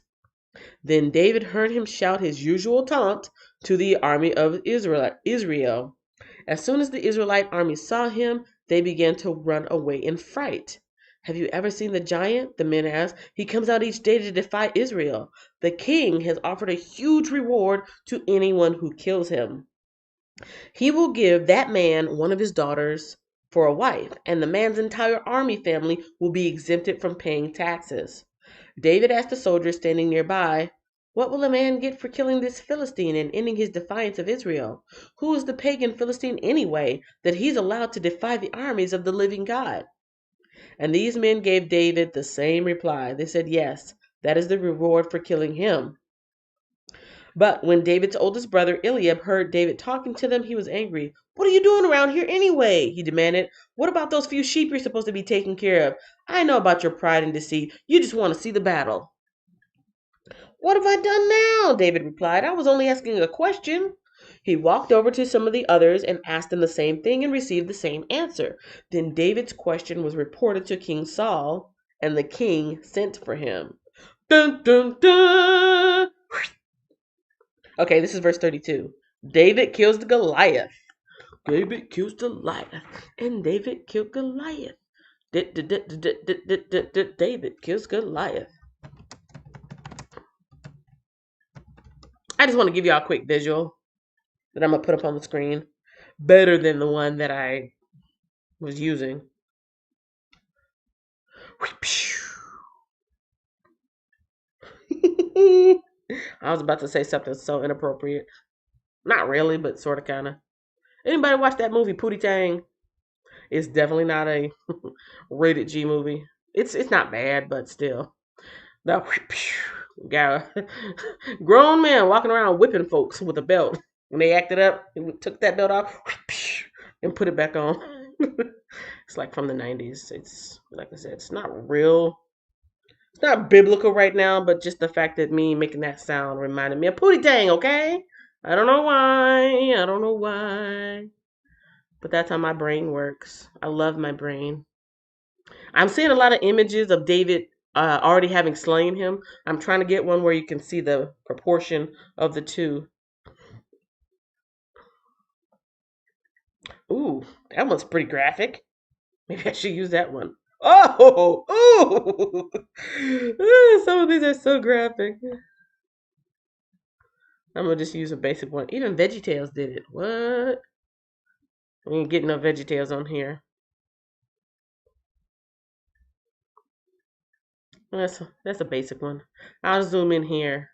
Then David heard him shout his usual taunt to the army of Israel. As soon as the Israelite army saw him, they began to run away in fright. "Have you ever seen the giant?" the men asked. "He comes out each day to defy Israel. The king has offered a huge reward to anyone who kills him. He will give that man one of his daughters for a wife, and the man's entire army family will be exempted from paying taxes." David asked the soldiers standing nearby, "What will a man get for killing this Philistine and ending his defiance of Israel? Who is the pagan Philistine anyway, that he's allowed to defy the armies of the living God?" And these men gave David the same reply. They said, "Yes, that is the reward for killing him." But when David's oldest brother Eliab heard David talking to them, he was angry. "What are you doing around here anyway?" he demanded. "What about those few sheep you're supposed to be taking care of? I know about your pride and deceit. You just want to see the battle." "What have I done now?" David replied. "I was only asking a question." He walked over to some of the others and asked them the same thing and received the same answer. Then David's question was reported to King Saul, and the king sent for him. Dun, dun, dun. Okay, this is verse 32. David kills the Goliath. David kills Goliath. And David killed Goliath. David kills Goliath. I just want to give y'all a quick visual that I'm going to put up on the screen. Better than the one that I was using. I was about to say something so inappropriate. Not really, but sort of, kind of. Anybody watch that movie, Pootie Tang? It's definitely not a rated G movie. It's not bad, but still. That guy, grown man walking around whipping folks with a belt. When they acted up, he took that belt off and put it back on. It's like from the 90s. It's, like I said, it's not real. It's not biblical right now, but just the fact that me making that sound reminded me of Pootie Tang, okay? I don't know why. I don't know why. But that's how my brain works. I love my brain. I'm seeing a lot of images of David already having slain him. I'm trying to get one where you can see the proportion of the two. Ooh, that one's pretty graphic. Maybe I should use that one. Oh, ooh. Some of these are so graphic. I'm gonna just use a basic one. Even VeggieTales did it. What? We ain't getting no VeggieTales on here. That's a basic one. I'll zoom in here.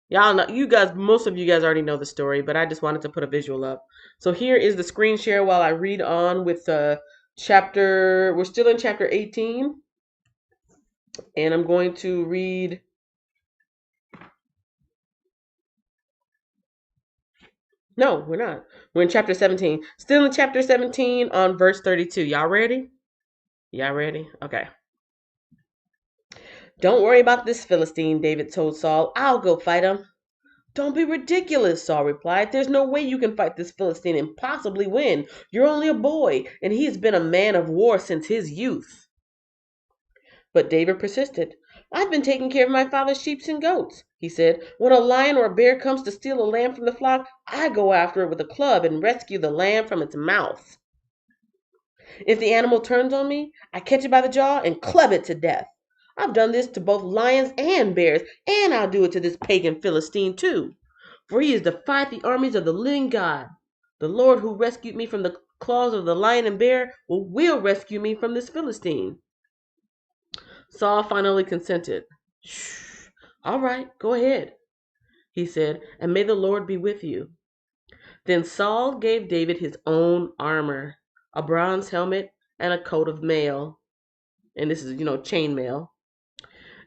Y'all know, you guys, most of you guys already know the story, but I just wanted to put a visual up. So here is the screen share while I read on with chapter, we're still in chapter 18. And I'm going to read, no, we're not. We're in chapter 17. Still in chapter 17 on verse 32. Y'all ready? Y'all ready? Okay. "Don't worry about this Philistine," David told Saul. "I'll go fight him." Don't be ridiculous, Saul replied. There's no way you can fight this Philistine and possibly win. You're only a boy, and he has been a man of war since his youth. But David persisted. I've been taking care of my father's sheep and goats, he said. When a lion or a bear comes to steal a lamb from the flock, I go after it with a club and rescue the lamb from its mouth. If the animal turns on me, I catch it by the jaw and club it to death. I've done this to both lions and bears, and I'll do it to this pagan Philistine too. For he has defied the armies of the living God. The Lord who rescued me from the claws of the lion and bear will rescue me from this Philistine. Saul finally consented. Shh. All right, go ahead, he said, and may the Lord be with you. Then Saul gave David his own armor, a bronze helmet, and a coat of mail. And this is, chain mail.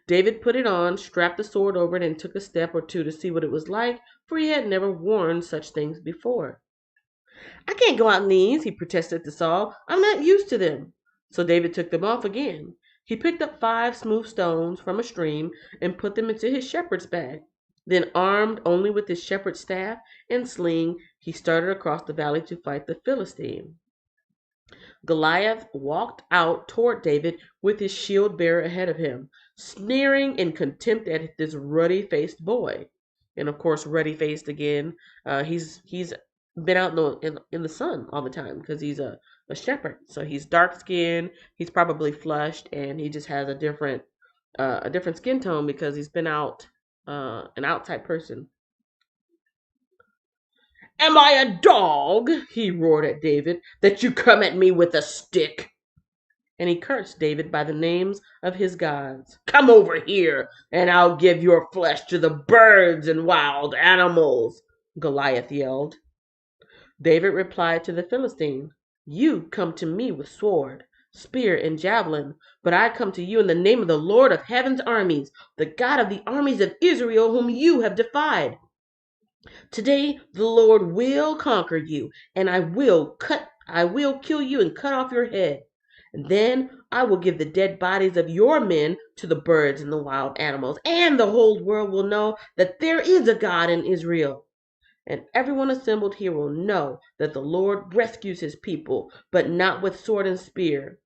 David put it on, strapped the sword over it, and took a step or two to see what it was like, for he had never worn such things before. I can't go out in these, he protested to Saul. I'm not used to them. So David took them off again. He picked up 5 smooth stones from a stream and put them into his shepherd's bag. Then, armed only with his shepherd's staff and sling, he started across the valley to fight the Philistine. Goliath walked out toward David with his shield bearer ahead of him, sneering in contempt at this ruddy-faced boy. And of course, ruddy-faced again. He's been out in the sun all the time because he's a shepherd. So he's dark-skinned. He's probably flushed, and he just has a different skin tone because he's been out, an outside person. Am I a dog, he roared at David, that you come at me with a stick? And he cursed David by the names of his gods. Come over here, and I'll give your flesh to the birds and wild animals, Goliath yelled. David replied to the Philistine, You come to me with sword, spear, and javelin, but I come to you in the name of the Lord of heaven's armies, the God of the armies of Israel, whom you have defied. Today the Lord will conquer you, and I will kill you and cut off your head. And then I will give the dead bodies of your men to the birds and the wild animals, and the whole world will know that there is a God in Israel. And everyone assembled here will know that the Lord rescues his people, but not with sword and spear.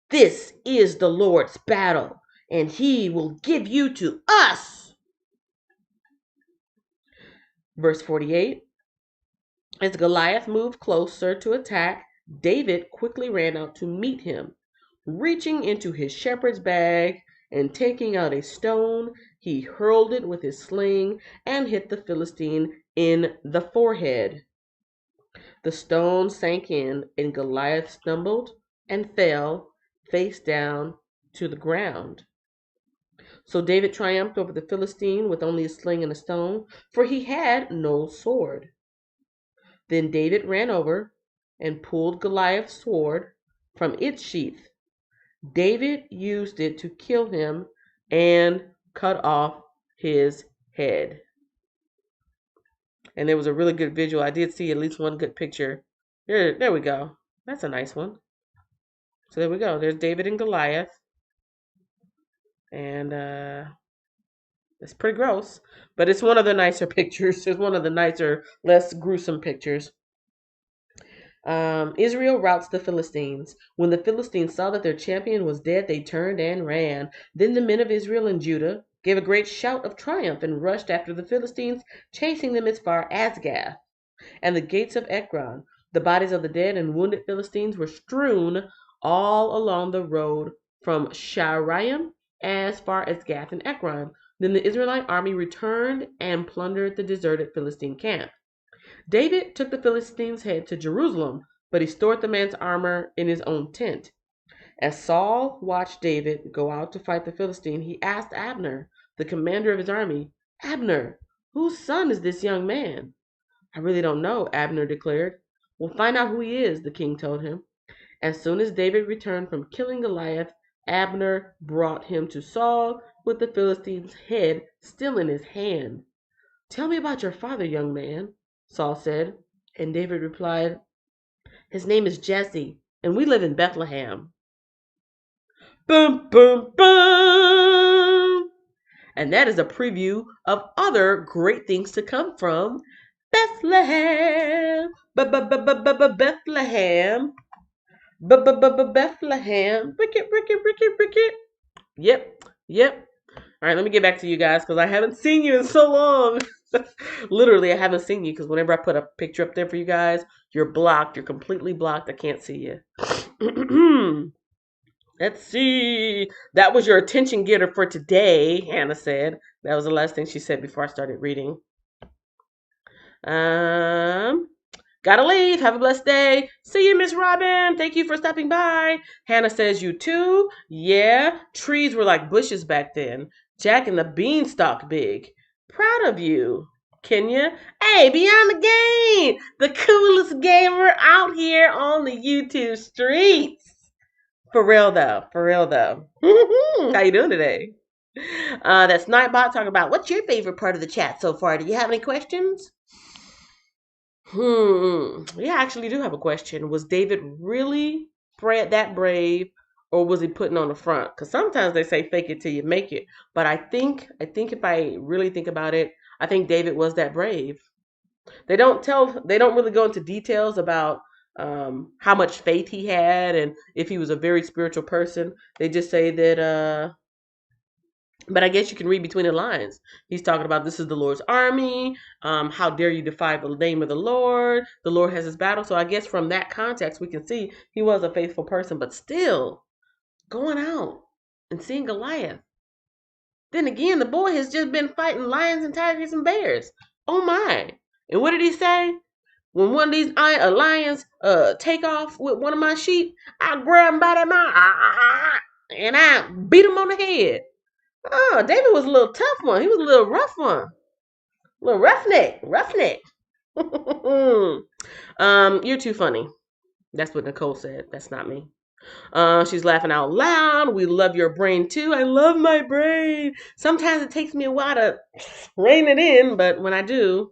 This is the Lord's battle, and he will give you to us. Verse 48, as Goliath moved closer to attack, David quickly ran out to meet him. Reaching into his shepherd's bag and taking out a stone, he hurled it with his sling and hit the Philistine in the forehead. The stone sank in, and Goliath stumbled and fell face down to the ground. So David triumphed over the Philistine with only a sling and a stone, for he had no sword. Then David ran over and pulled Goliath's sword from its sheath. David used it to kill him and cut off his head. And there was a really good visual. I did see at least one good picture. There we go. That's a nice one. So there we go. There's David and Goliath. And it's pretty gross, but it's one of the nicer pictures. It's one of the nicer, less gruesome pictures. Israel routs the Philistines. When the Philistines saw that their champion was dead, they turned and ran. Then the men of Israel and Judah gave a great shout of triumph and rushed after the Philistines, chasing them as far as Gath and the gates of Ekron. The bodies of the dead and wounded Philistines were strewn all along the road from Sharaim as far as Gath and Ekron. Then the Israelite army returned and plundered the deserted Philistine camp. David took the Philistine's head to Jerusalem, but he stored the man's armor in his own tent. As Saul watched David go out to fight the Philistine, he asked Abner, the commander of his army, Abner, whose son is this young man? I really don't know, Abner declared. We'll find out who he is, the king told him. As soon as David returned from killing Goliath, Abner brought him to Saul with the Philistine's head still in his hand. Tell me about your father, young man, Saul said. And David replied, His name is Jesse, and we live in Bethlehem. Boom, boom, boom! And that is a preview of other great things to come from Bethlehem. Bethlehem. Bethlehem. Ricket. Yep. All right, let me get back to you guys because I haven't seen you in so long. Literally, I haven't seen you because whenever I put a picture up there for you guys, you're blocked. You're completely blocked. I can't see you. Let's see. That was your attention getter for today, Hannah said. That was the last thing she said before I started reading. Gotta leave. Have a blessed day. See you, Miss Robin. Thank you for stopping by. Hannah says, you too? Yeah. Trees were like bushes back then. Jack and the Beanstalk big. Proud of you. Kenya. Hey, Beyond the Game. The coolest gamer out here on the YouTube streets. For real though. How you doing today? That's Nightbot talking about what's your favorite part of the chat so far? Do you have any questions? Yeah, I actually do have a question. Was David really that brave, or was he putting on the front? Because sometimes they say fake it till you make it. But I think if I really think about it, I think David was that brave. They don't really go into details about how much faith he had and if he was a very spiritual person. They just say that but I guess you can read between the lines. He's talking about this is the Lord's army. How dare you defy the name of the Lord? The Lord has his battle. So I guess from that context, we can see he was a faithful person, but still going out and seeing Goliath. Then again, the boy has just been fighting lions and tigers and bears. Oh my. And what did he say? When one of these lions take off with one of my sheep, I grab him by that mouth and I beat him on the head. Oh, David was a little tough one. He was a little rough one. A little roughneck. You're too funny. That's what Nicole said. That's not me. She's laughing out loud. We love your brain too. I love my brain. Sometimes it takes me a while to rein it in, but when I do,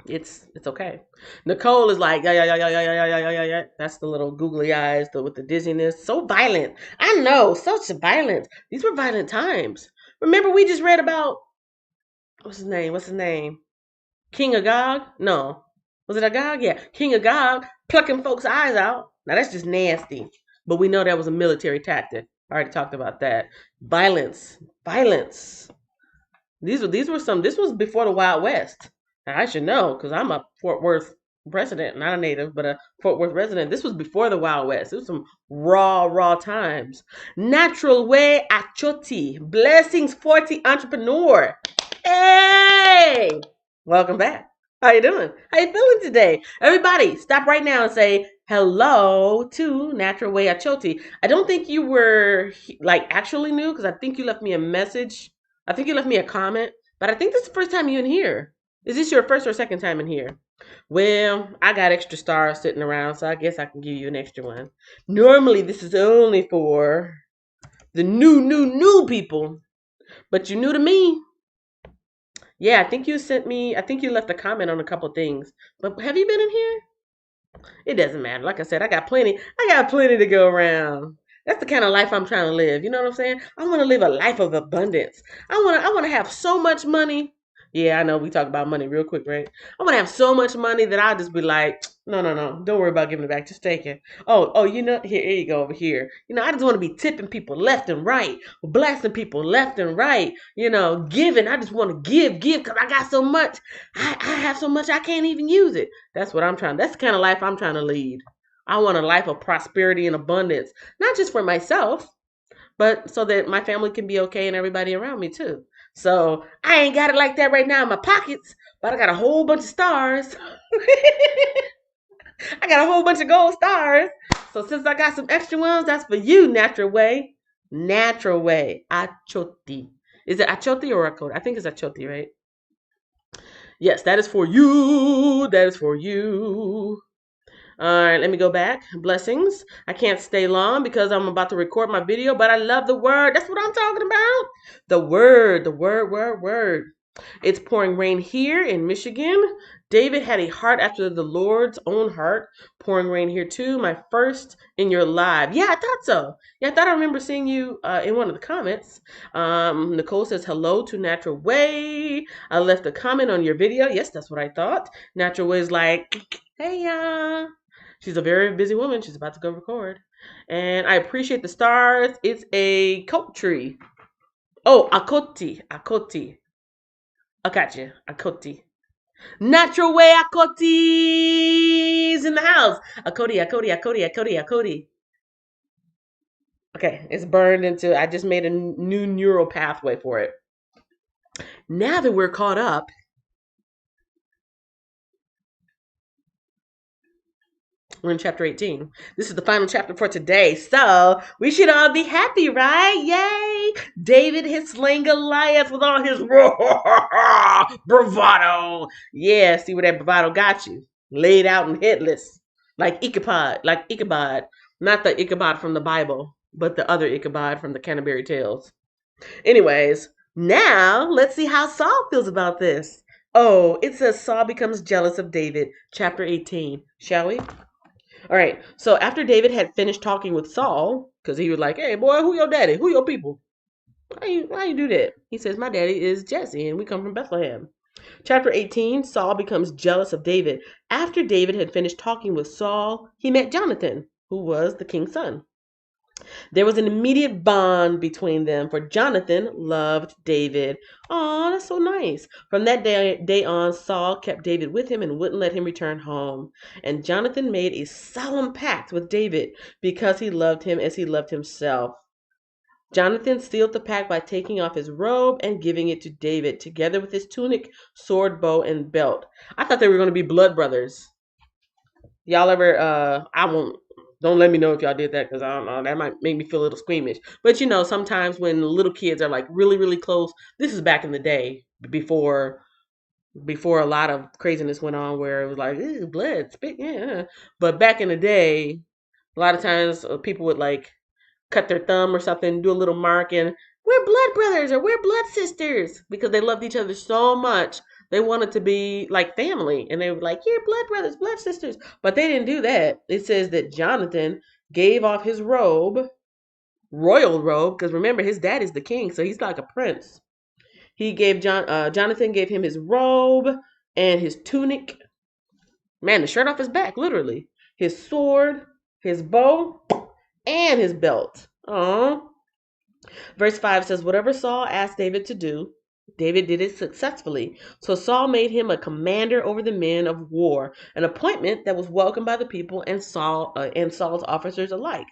it's okay. Nicole is like, yeah. That's the little googly eyes with the dizziness. So violent. I know, such violence. These were violent times. Remember, we just read about what's his name? King Agag? No. Was it Agag? Yeah. King Agag plucking folks' eyes out. Now that's just nasty. But we know that was a military tactic. I already talked about that. Violence. This was before the Wild West. Now, I should know because I'm a Fort Worth resident, not a native, but a Fort Worth resident. This was before the Wild West. It was some raw times. Natural Way Achoti. Blessings 40 entrepreneur. Hey! Welcome back. How you doing? How you feeling today? Everybody, stop right now and say hello to Natural Way Achoti. I don't think you were actually new because I think you left me a message. I think you left me a comment, but I think this is the first time you're in here. Is this your first or second time in here? Well, I got extra stars sitting around, so I guess I can give you an extra one. Normally, this is only for the new people, but you're new to me. Yeah, I think you left a comment on a couple things, but have you been in here? It doesn't matter. Like I said, I got plenty to go around. That's the kind of life I'm trying to live. You know what I'm saying? I want to live a life of abundance. I want to have so much money. Yeah, I know we talk about money real quick, right? I want to have so much money that I'll just be like, no. Don't worry about giving it back. Just take it. Oh, here you go over here. I just want to be tipping people left and right, blessing people left and right, giving. I just want to give because I got so much. I have so much I can't even use it. That's the kind of life I'm trying to lead. I want a life of prosperity and abundance, not just for myself, but so that my family can be okay and everybody around me too. So I ain't got it like that right now in my pockets, but I got a whole bunch of stars. I got a whole bunch of gold stars. So since I got some extra ones, that's for you, Natural Way. Natural Way. Achoti. Is it Achoti or Achoti? I think it's Achoti, right? Yes, that is for you. All right, let me go back. Blessings. I can't stay long because I'm about to record my video, but I love the word. That's what I'm talking about. The word. It's pouring rain here in Michigan. David had a heart after the Lord's own heart. Pouring rain here too. My first in your live. Yeah, I thought so. Yeah, I thought I remember seeing you in one of the comments. Nicole says hello to Natural Way. I left a comment on your video. Yes, that's what I thought. Natural Way is like, hey, she's a very busy woman. She's about to go record. And I appreciate the stars. It's a coat tree. Oh, akoti. Akoti. I got you. Akoti. Natural Way Akoti's in the house. Akoti, Akoti, Akoti, Akoti, Akoti. Okay, it's burned into, I just made a new neural pathway for it. Now that we're caught up, we're in chapter 18. This is the final chapter for today. So we should all be happy, right? Yay! David has slain Goliath with all his bravado. Yeah, see where that bravado got you. Laid out and hitless. Like Ichabod. Not the Ichabod from the Bible, but the other Ichabod from the Canterbury Tales. Anyways, now let's see how Saul feels about this. Oh, it says Saul becomes jealous of David, chapter 18. Shall we? All right. So after David had finished talking with Saul, because he was like, "Hey, boy, who your daddy? Who your people? Why you do that?" He says, "My daddy is Jesse, and we come from Bethlehem." Chapter 18, Saul becomes jealous of David. After David had finished talking with Saul, he met Jonathan, who was the king's son. There was an immediate bond between them, for Jonathan loved David. Oh, that's so nice. From that day on, Saul kept David with him and wouldn't let him return home. And Jonathan made a solemn pact with David because he loved him as he loved himself. Jonathan sealed the pact by taking off his robe and giving it to David, together with his tunic, sword, bow, and belt. I thought they were going to be blood brothers. Y'all ever, I won't, don't let me know if y'all did that because I don't know, that might make me feel a little squeamish. But you know, sometimes when little kids are like really, really close, this is back in the day before a lot of craziness went on where it was like, blood, spit, yeah. But back in the day, a lot of times people would like cut their thumb or something, do a little mark, and we're blood brothers or we're blood sisters because they loved each other so much. They wanted to be like family, and they were like, "You're blood brothers, blood sisters." But they didn't do that. It says that Jonathan gave off his robe, royal robe, because remember his dad is the king, so he's like a prince. He gave Jonathan gave him his robe and his tunic. Man, the shirt off his back, literally. His sword, his bow, and his belt. Oh. Verse 5 says, whatever Saul asked David to do, David did it successfully. So Saul made him a commander over the men of war, an appointment that was welcomed by the people and Saul's officers alike.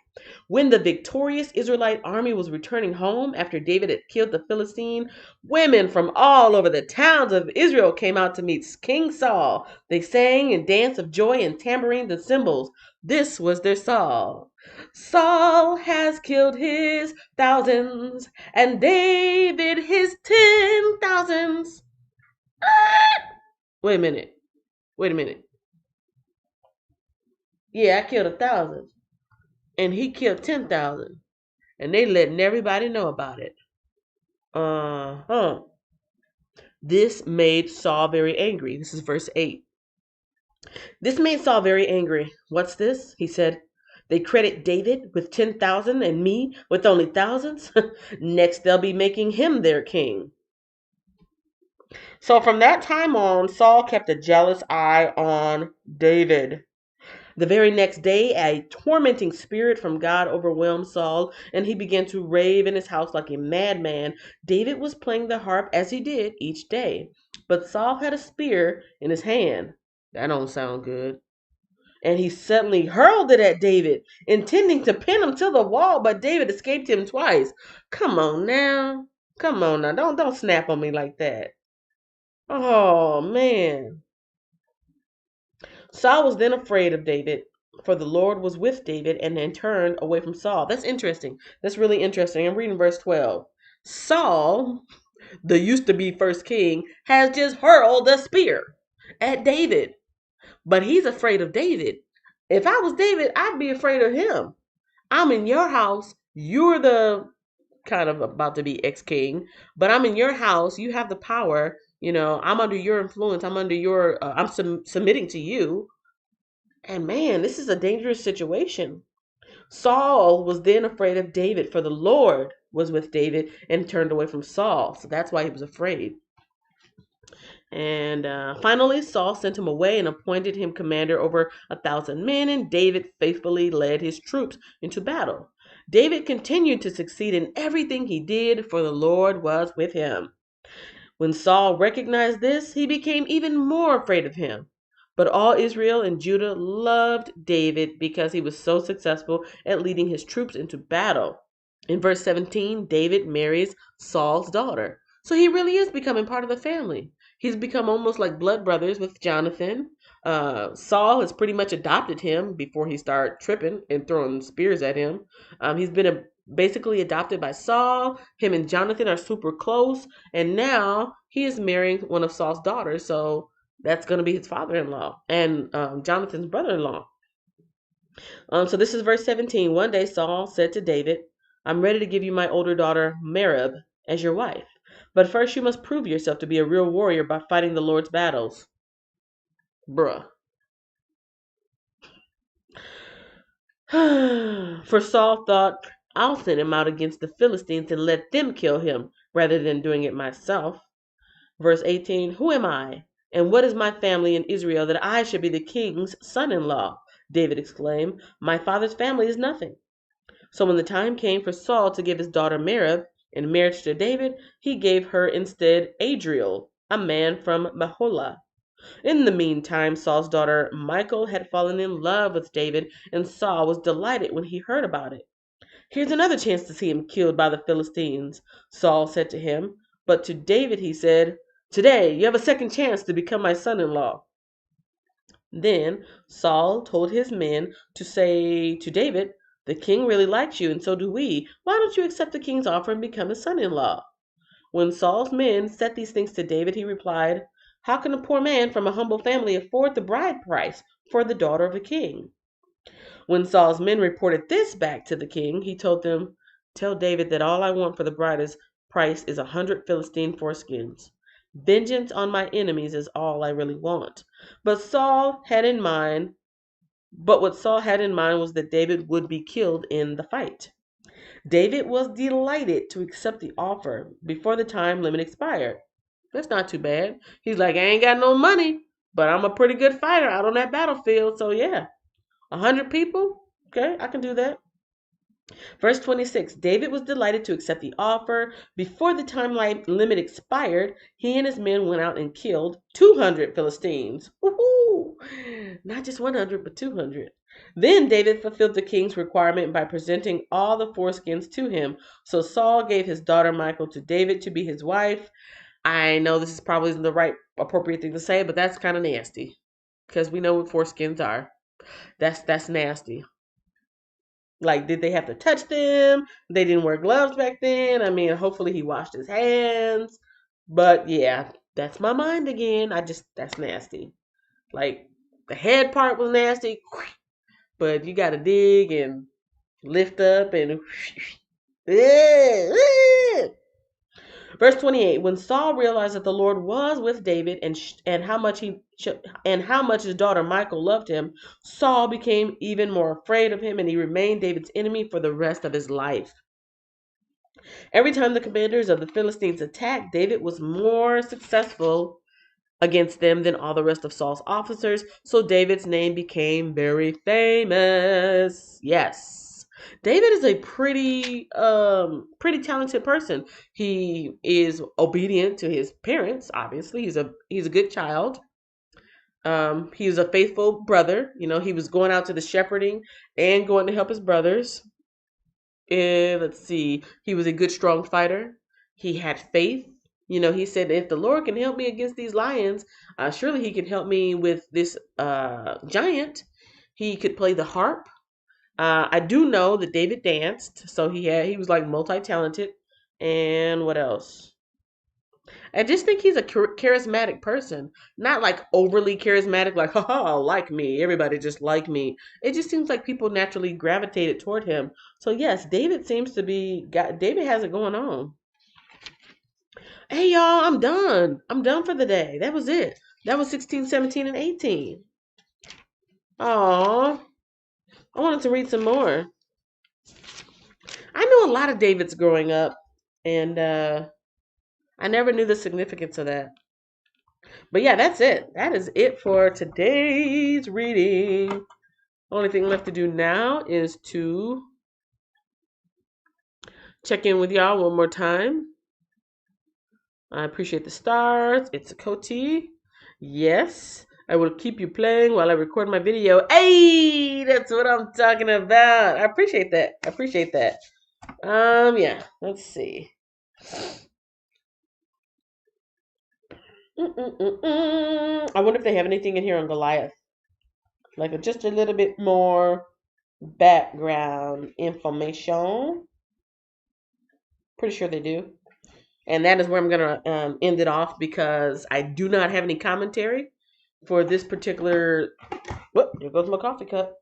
When the victorious Israelite army was returning home after David had killed the Philistine, women from all over the towns of Israel came out to meet King Saul. They sang and danced of joy and tambourines and cymbals. This was their Saul. Saul has killed his thousands, and David his 10,000s. Wait a minute. Wait a minute. Yeah, I killed 1,000, and he killed 10,000, and they letting everybody know about it. This made Saul very angry. This is verse 8. This made Saul very angry. What's this? He said. They credit David with 10,000 and me with only thousands. Next, they'll be making him their king. So from that time on, Saul kept a jealous eye on David. The very next day, a tormenting spirit from God overwhelmed Saul, and he began to rave in his house like a madman. David was playing the harp as he did each day, but Saul had a spear in his hand. That don't sound good. And he suddenly hurled it at David, intending to pin him to the wall, but David escaped him twice. Come on now. Come on now. Don't snap on me like that. Oh man. Saul was then afraid of David, for the Lord was with David and then turned away from Saul. That's interesting. That's really interesting. I'm reading verse 12. Saul, the used to be first king, has just hurled a spear at David. But he's afraid of David. If I was David, I'd be afraid of him. I'm in your house. You're the kind of about to be ex-king, but I'm in your house. You have the power. I'm under your influence. I'm under your, I'm submitting to you. And man, this is a dangerous situation. Saul was then afraid of David, for the Lord was with David and turned away from Saul. So that's why he was afraid. And finally, Saul sent him away and appointed him commander over 1,000 men, and David faithfully led his troops into battle. David continued to succeed in everything he did, for the Lord was with him. When Saul recognized this, he became even more afraid of him. But all Israel and Judah loved David because he was so successful at leading his troops into battle. In verse 17, David marries Saul's daughter. So he really is becoming part of the family. He's become almost like blood brothers with Jonathan. Saul has pretty much adopted him before he started tripping and throwing spears at him. He's been basically adopted by Saul. Him and Jonathan are super close. And now he is marrying one of Saul's daughters. So that's going to be his father-in-law and Jonathan's brother-in-law. So this is verse 17. One day Saul said to David, I'm ready to give you my older daughter, Merab, as your wife. But first you must prove yourself to be a real warrior by fighting the Lord's battles. Bruh. For Saul thought, I'll send him out against the Philistines and let them kill him rather than doing it myself. Verse 18, who am I? And what is my family in Israel that I should be the king's son-in-law? David exclaimed, my father's family is nothing. So when the time came for Saul to give his daughter Merab in marriage to David, he gave her instead Adriel, a man from Meholah. In the meantime, Saul's daughter Michal had fallen in love with David, and Saul was delighted when he heard about it. Here's another chance to see him killed by the Philistines, Saul said to him. But to David he said, today you have a second chance to become my son-in-law. Then Saul told his men to say to David, the king really likes you, and so do we. Why don't you accept the king's offer and become his son-in-law? When Saul's men said these things to David, he replied, how can a poor man from a humble family afford the bride price for the daughter of a king? When Saul's men reported this back to the king, he told them, tell David that all I want for the bride's price is 100 Philistine foreskins. Vengeance on my enemies is all I really want. But what Saul had in mind was that David would be killed in the fight. David was delighted to accept the offer before the time limit expired. That's not too bad. He's like, I ain't got no money, but I'm a pretty good fighter out on that battlefield. So yeah, 100 people? Okay, I can do that. Verse 26, David was delighted to accept the offer. Before the time limit expired, he and his men went out and killed 200 Philistines. Woohoo! Not just 100, but 200. Then David fulfilled the king's requirement by presenting all the foreskins to him. So Saul gave his daughter Michal to David to be his wife. I know this is probably the right appropriate thing to say, but that's kind of nasty. Because we know what foreskins are. That's nasty. Like, did they have to touch them? They didn't wear gloves back then. I mean, hopefully he washed his hands. But yeah, that's my mind again. That's nasty. Like, the head part was nasty, but you got to dig and lift up and. Verse 28, when Saul realized that the Lord was with David and how much his daughter Michal loved him, Saul became even more afraid of him, and he remained David's enemy for the rest of his life. Every time the commanders of the Philistines attacked, David was more successful against them than all the rest of Saul's officers, so David's name became very famous. Yes. David is a pretty talented person. He is obedient to his parents, obviously. He's a good child. He was a faithful brother. He was going out to the shepherding and going to help his brothers. And let's see, he was a good, strong fighter. He had faith. He said, if the Lord can help me against these lions, surely he can help me with this giant. He could play the harp. I do know that David danced, so he was like multi-talented. And what else? I just think he's a charismatic person, not like overly charismatic, like haha, like me, everybody just like me. It just seems like people naturally gravitated toward him. So yes, David has it going on. Hey, y'all, I'm done. I'm done for the day. That was it. That was 16, 17, and 18. Aw, I wanted to read some more. I knew a lot of Davids growing up, and I never knew the significance of that. But yeah, that's it. That is it for today's reading. Only thing left to do now is to check in with y'all one more time. I appreciate the stars. It's a Coty. Yes, I will keep you playing while I record my video. Hey, that's what I'm talking about. I appreciate that. I appreciate that. Yeah. Let's see. I wonder if they have anything in here on Goliath, like just a little bit more background information. Pretty sure they do. And that is where I'm going to end it off because I do not have any commentary for this particular. Whoop, here goes my coffee cup.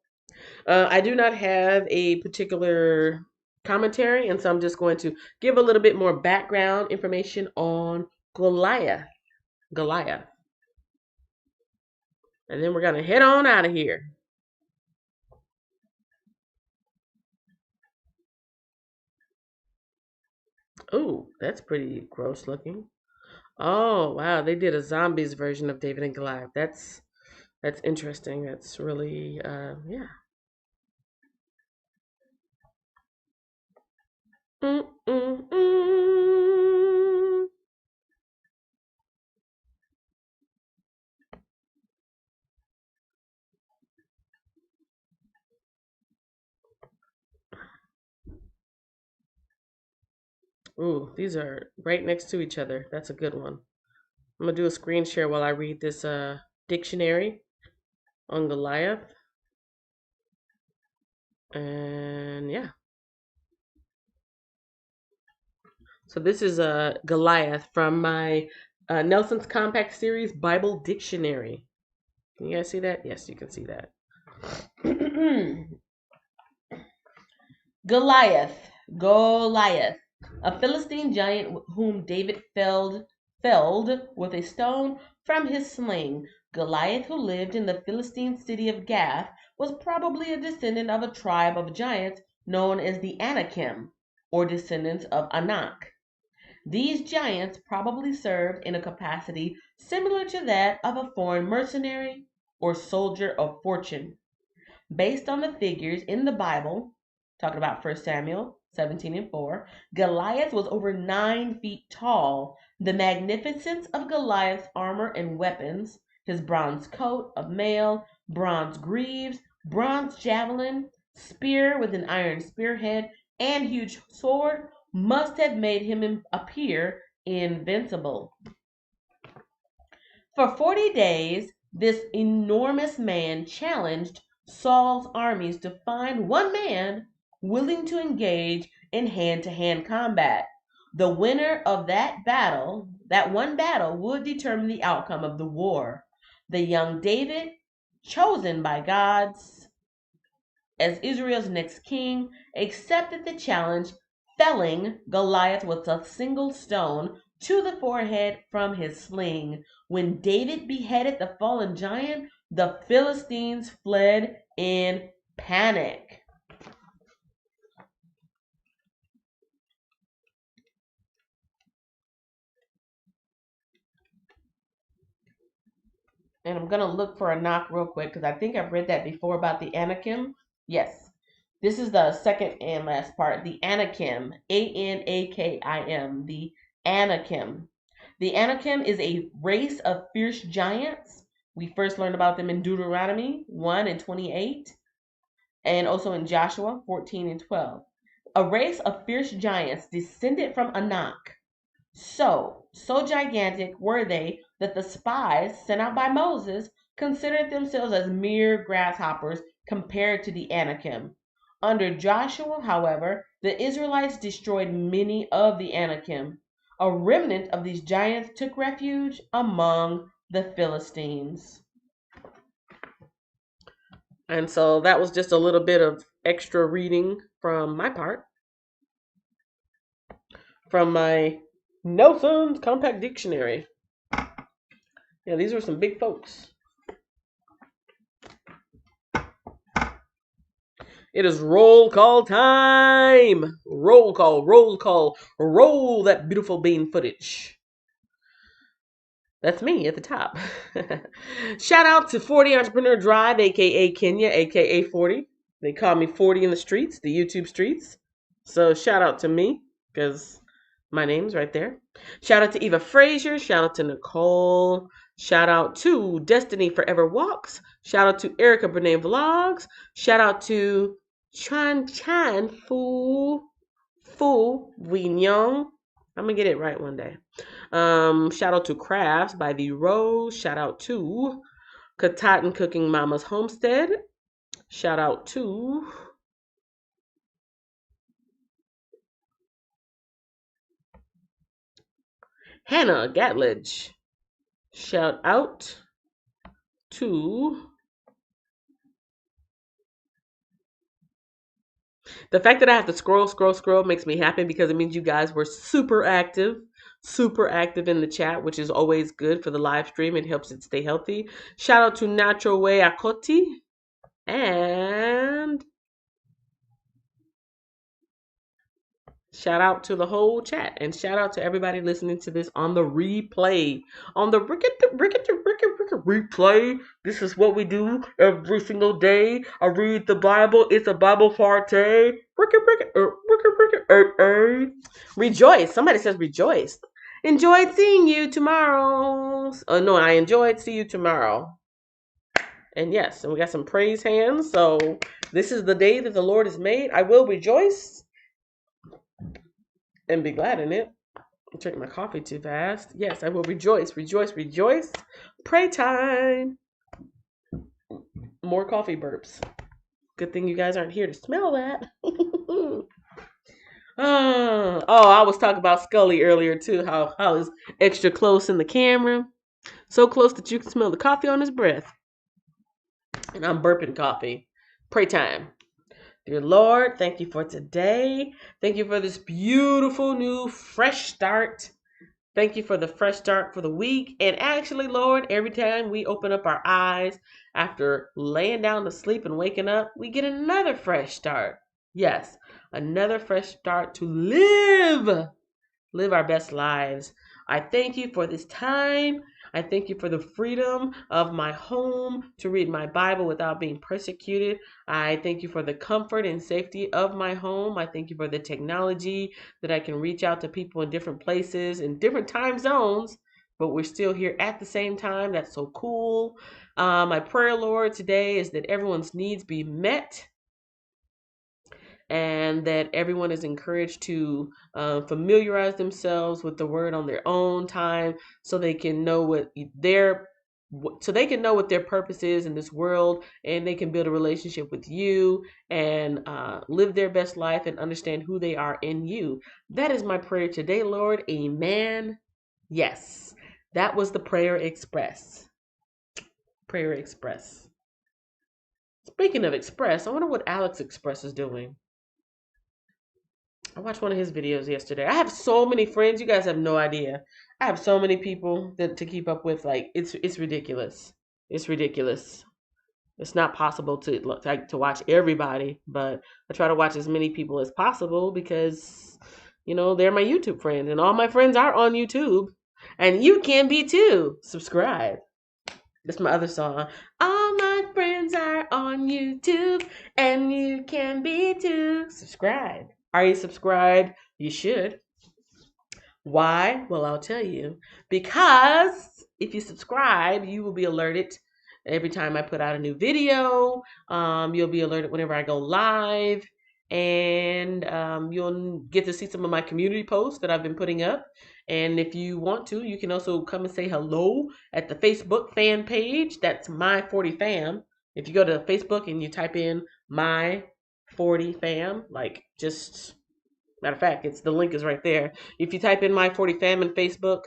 I do not have a particular commentary, and so I'm just going to give a little bit more background information on Goliath. Goliath. And then we're going to head on out of here. Oh, that's pretty gross looking. Oh, wow, they did a zombies version of David and Goliath. That's interesting. That's really yeah. Mm, mm, mm. Ooh, these are right next to each other. That's a good one. I'm gonna do a screen share while I read this dictionary on Goliath. And yeah. So this is Goliath from my Nelson's Compact Series Bible Dictionary. Can you guys see that? Yes, you can see that. Goliath, Goliath, a Philistine giant whom David felled with a stone from his sling. Goliath, who lived in the Philistine city of Gath, was probably a descendant of a tribe of giants known as the Anakim, or descendants of Anak. These giants probably served in a capacity similar to that of a foreign mercenary or soldier of fortune. Based on the figures in the Bible, talking about 1 Samuel 17 and 4, Goliath was over 9 feet tall. The magnificence of Goliath's armor and weapons, his bronze coat of mail, bronze greaves, bronze javelin, spear with an iron spearhead, and huge sword must have made him appear invincible. For 40 days, this enormous man challenged Saul's armies to find one man willing to engage in hand to hand combat. The winner of that one battle, would determine the outcome of the war. The young David, chosen by God as Israel's next king, accepted the challenge, felling Goliath with a single stone to the forehead from his sling. When David beheaded the fallen giant, the Philistines fled in panic. And I'm going to look for a knock real quick because I think I've read that before about the Anakim. Yes. This is the second and last part. The Anakim. Anakim. The Anakim. The Anakim is a race of fierce giants. We first learned about them in Deuteronomy 1 and 28, and also in Joshua 14 and 12. A race of fierce giants descended from Anak. So gigantic were they that the spies sent out by Moses considered themselves as mere grasshoppers compared to the Anakim. Under Joshua, however, the Israelites destroyed many of the Anakim. A remnant of these giants took refuge among the Philistines. And so that was just a little bit of extra reading from my part, from my Nelson's Compact Dictionary. Yeah, these were some big folks. It is roll call time. Roll call, roll call, roll that beautiful bean footage. That's me at the top. Shout out to 40 Entrepreneur Drive, aka Kenya, aka 40. They call me 40 in the streets, the YouTube streets. So shout out to me, because my name's right there. Shout out to Eva Frazier. Shout out to Nicole. Shout out to Destiny Forever Walks. Shout out to Erica Bernay Vlogs. Shout out to Chan Chan Fu Win Young. I'm gonna get it right one day. Shout out to Crafts by the Rose. Shout out to Katatin Cooking Mama's Homestead. Shout out to Hannah Gatledge. Shout out to the fact that I have to scroll makes me happy because it means you guys were super active in the chat, which is always good for the live stream. It helps it stay healthy. Shout out to Natural Way Akoti and shout out to the whole chat and shout out to everybody listening to this on the replay. On the replay. This is what we do every single day. I read the Bible. It's a Bible party. Rejoice. Somebody says rejoice. Enjoyed seeing you tomorrow. Oh no, I enjoyed seeing you tomorrow. And yes, and we got some praise hands. So this is the day that the Lord has made. I will rejoice and be glad in it. I'm drinking my coffee too fast. Yes, I will rejoice, rejoice, rejoice. Pray time. More coffee burps. Good thing you guys aren't here to smell that. I was talking about Scully earlier too. How he's extra close in the camera, so close that you can smell the coffee on his breath. And I'm burping coffee. Pray time. Dear Lord, thank you for today. Thank you for this beautiful new fresh start. Thank you for the fresh start for the week. And actually, Lord, every time we open up our eyes after laying down to sleep and waking up, we get another fresh start. Yes, another fresh start to live our best lives. I thank you for this time. I thank you for the freedom of my home to read my Bible without being persecuted. I thank you for the comfort and safety of my home. I thank you for the technology that I can reach out to people in different places, in different time zones, but we're still here at the same time. That's so cool. My prayer, Lord, today is that everyone's needs be met and that everyone is encouraged to familiarize themselves with the word on their own time so they can know what their purpose is in this world, and they can build a relationship with you and live their best life and understand who they are in you. That is my prayer today, Lord. Amen. Yes, that was the Prayer Express. Prayer Express. Speaking of Express, I wonder what Alex Express is doing. I watched one of his videos yesterday. I have so many friends. You guys have no idea. I have so many people to keep up with. Like it's ridiculous. It's ridiculous. It's not possible to watch everybody, but I try to watch as many people as possible because they're my YouTube friends, and all my friends are on YouTube, and you can be too. Subscribe. That's my other song. All my friends are on YouTube, and you can be too. Subscribe. Are you subscribed? You should. Why? Well, I'll tell you. Because if you subscribe, you will be alerted every time I put out a new video. You'll be alerted whenever I go live. And you'll get to see some of my community posts that I've been putting up. And if you want to, you can also come and say hello at the Facebook fan page. That's My 40 Fam. If you go to Facebook and you type in My 40 Fam, matter of fact, the link is right there. If you type in My 40 Fam in Facebook,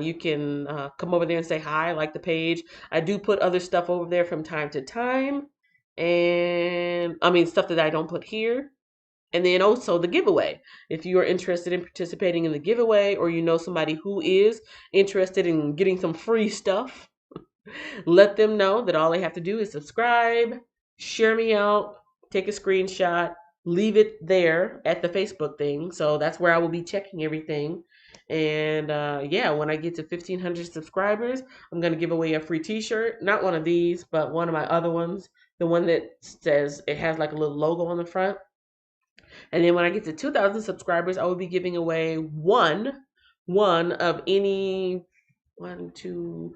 you can come over there and say hi, like the page. I do put other stuff over there from time to time, and stuff that I don't put here. And then also the giveaway. If you are interested in participating in the giveaway, or you know somebody who is interested in getting some free stuff, let them know that all they have to do is subscribe, share me out, take a screenshot, leave it there at the Facebook thing. So that's where I will be checking everything. And yeah, when I get to 1,500 subscribers, I'm going to give away a free t-shirt. Not one of these, but one of my other ones. The one that says it has like a little logo on the front. And then when I get to 2,000 subscribers, I will be giving away one of any one, two,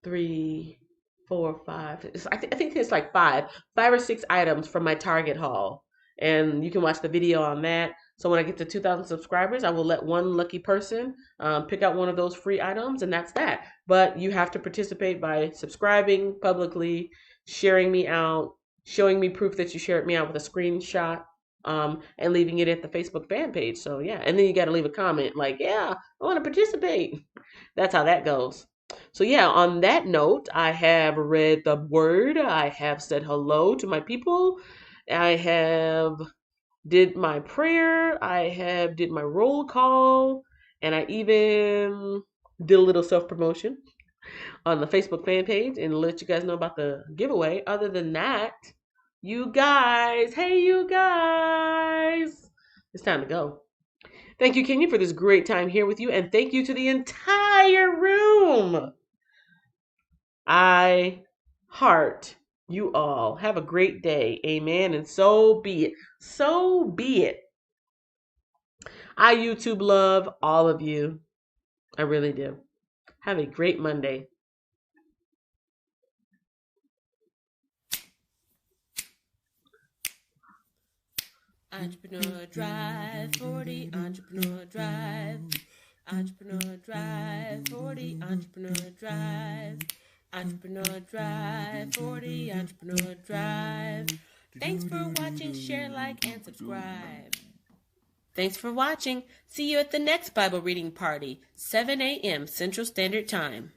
three, four, five. I think it's like five or six items from my Target haul. And you can watch the video on that. So when I get to 2,000 subscribers, I will let one lucky person pick out one of those free items, and that's that. But you have to participate by subscribing publicly, sharing me out, showing me proof that you shared me out with a screenshot, and leaving it at the Facebook fan page. So yeah, and then you got to leave a comment like, "Yeah, I want to participate." That's how that goes. So yeah, on that note, I have read the word. I have said hello to my people. I have did my prayer. I have did my roll call, and I even did a little self promotion on the Facebook fan page and let you guys know about the giveaway. Other than that, you guys, hey you guys, it's time to go. Thank you, Kenya, for this great time here with you, and thank you to the entire room. I heart you all. Have a great day. Amen. And so be it. So be it. I YouTube love all of you. I really do. Have a great Monday. Entrepreneur Drive 40, Entrepreneur Drive. Entrepreneur Drive 40, Entrepreneur Drive. Entrepreneur Drive 40, Entrepreneur Drive. Thanks for watching, share, like, and subscribe. Thanks for watching. See you at the next Bible reading party, 7 a.m. Central Standard Time.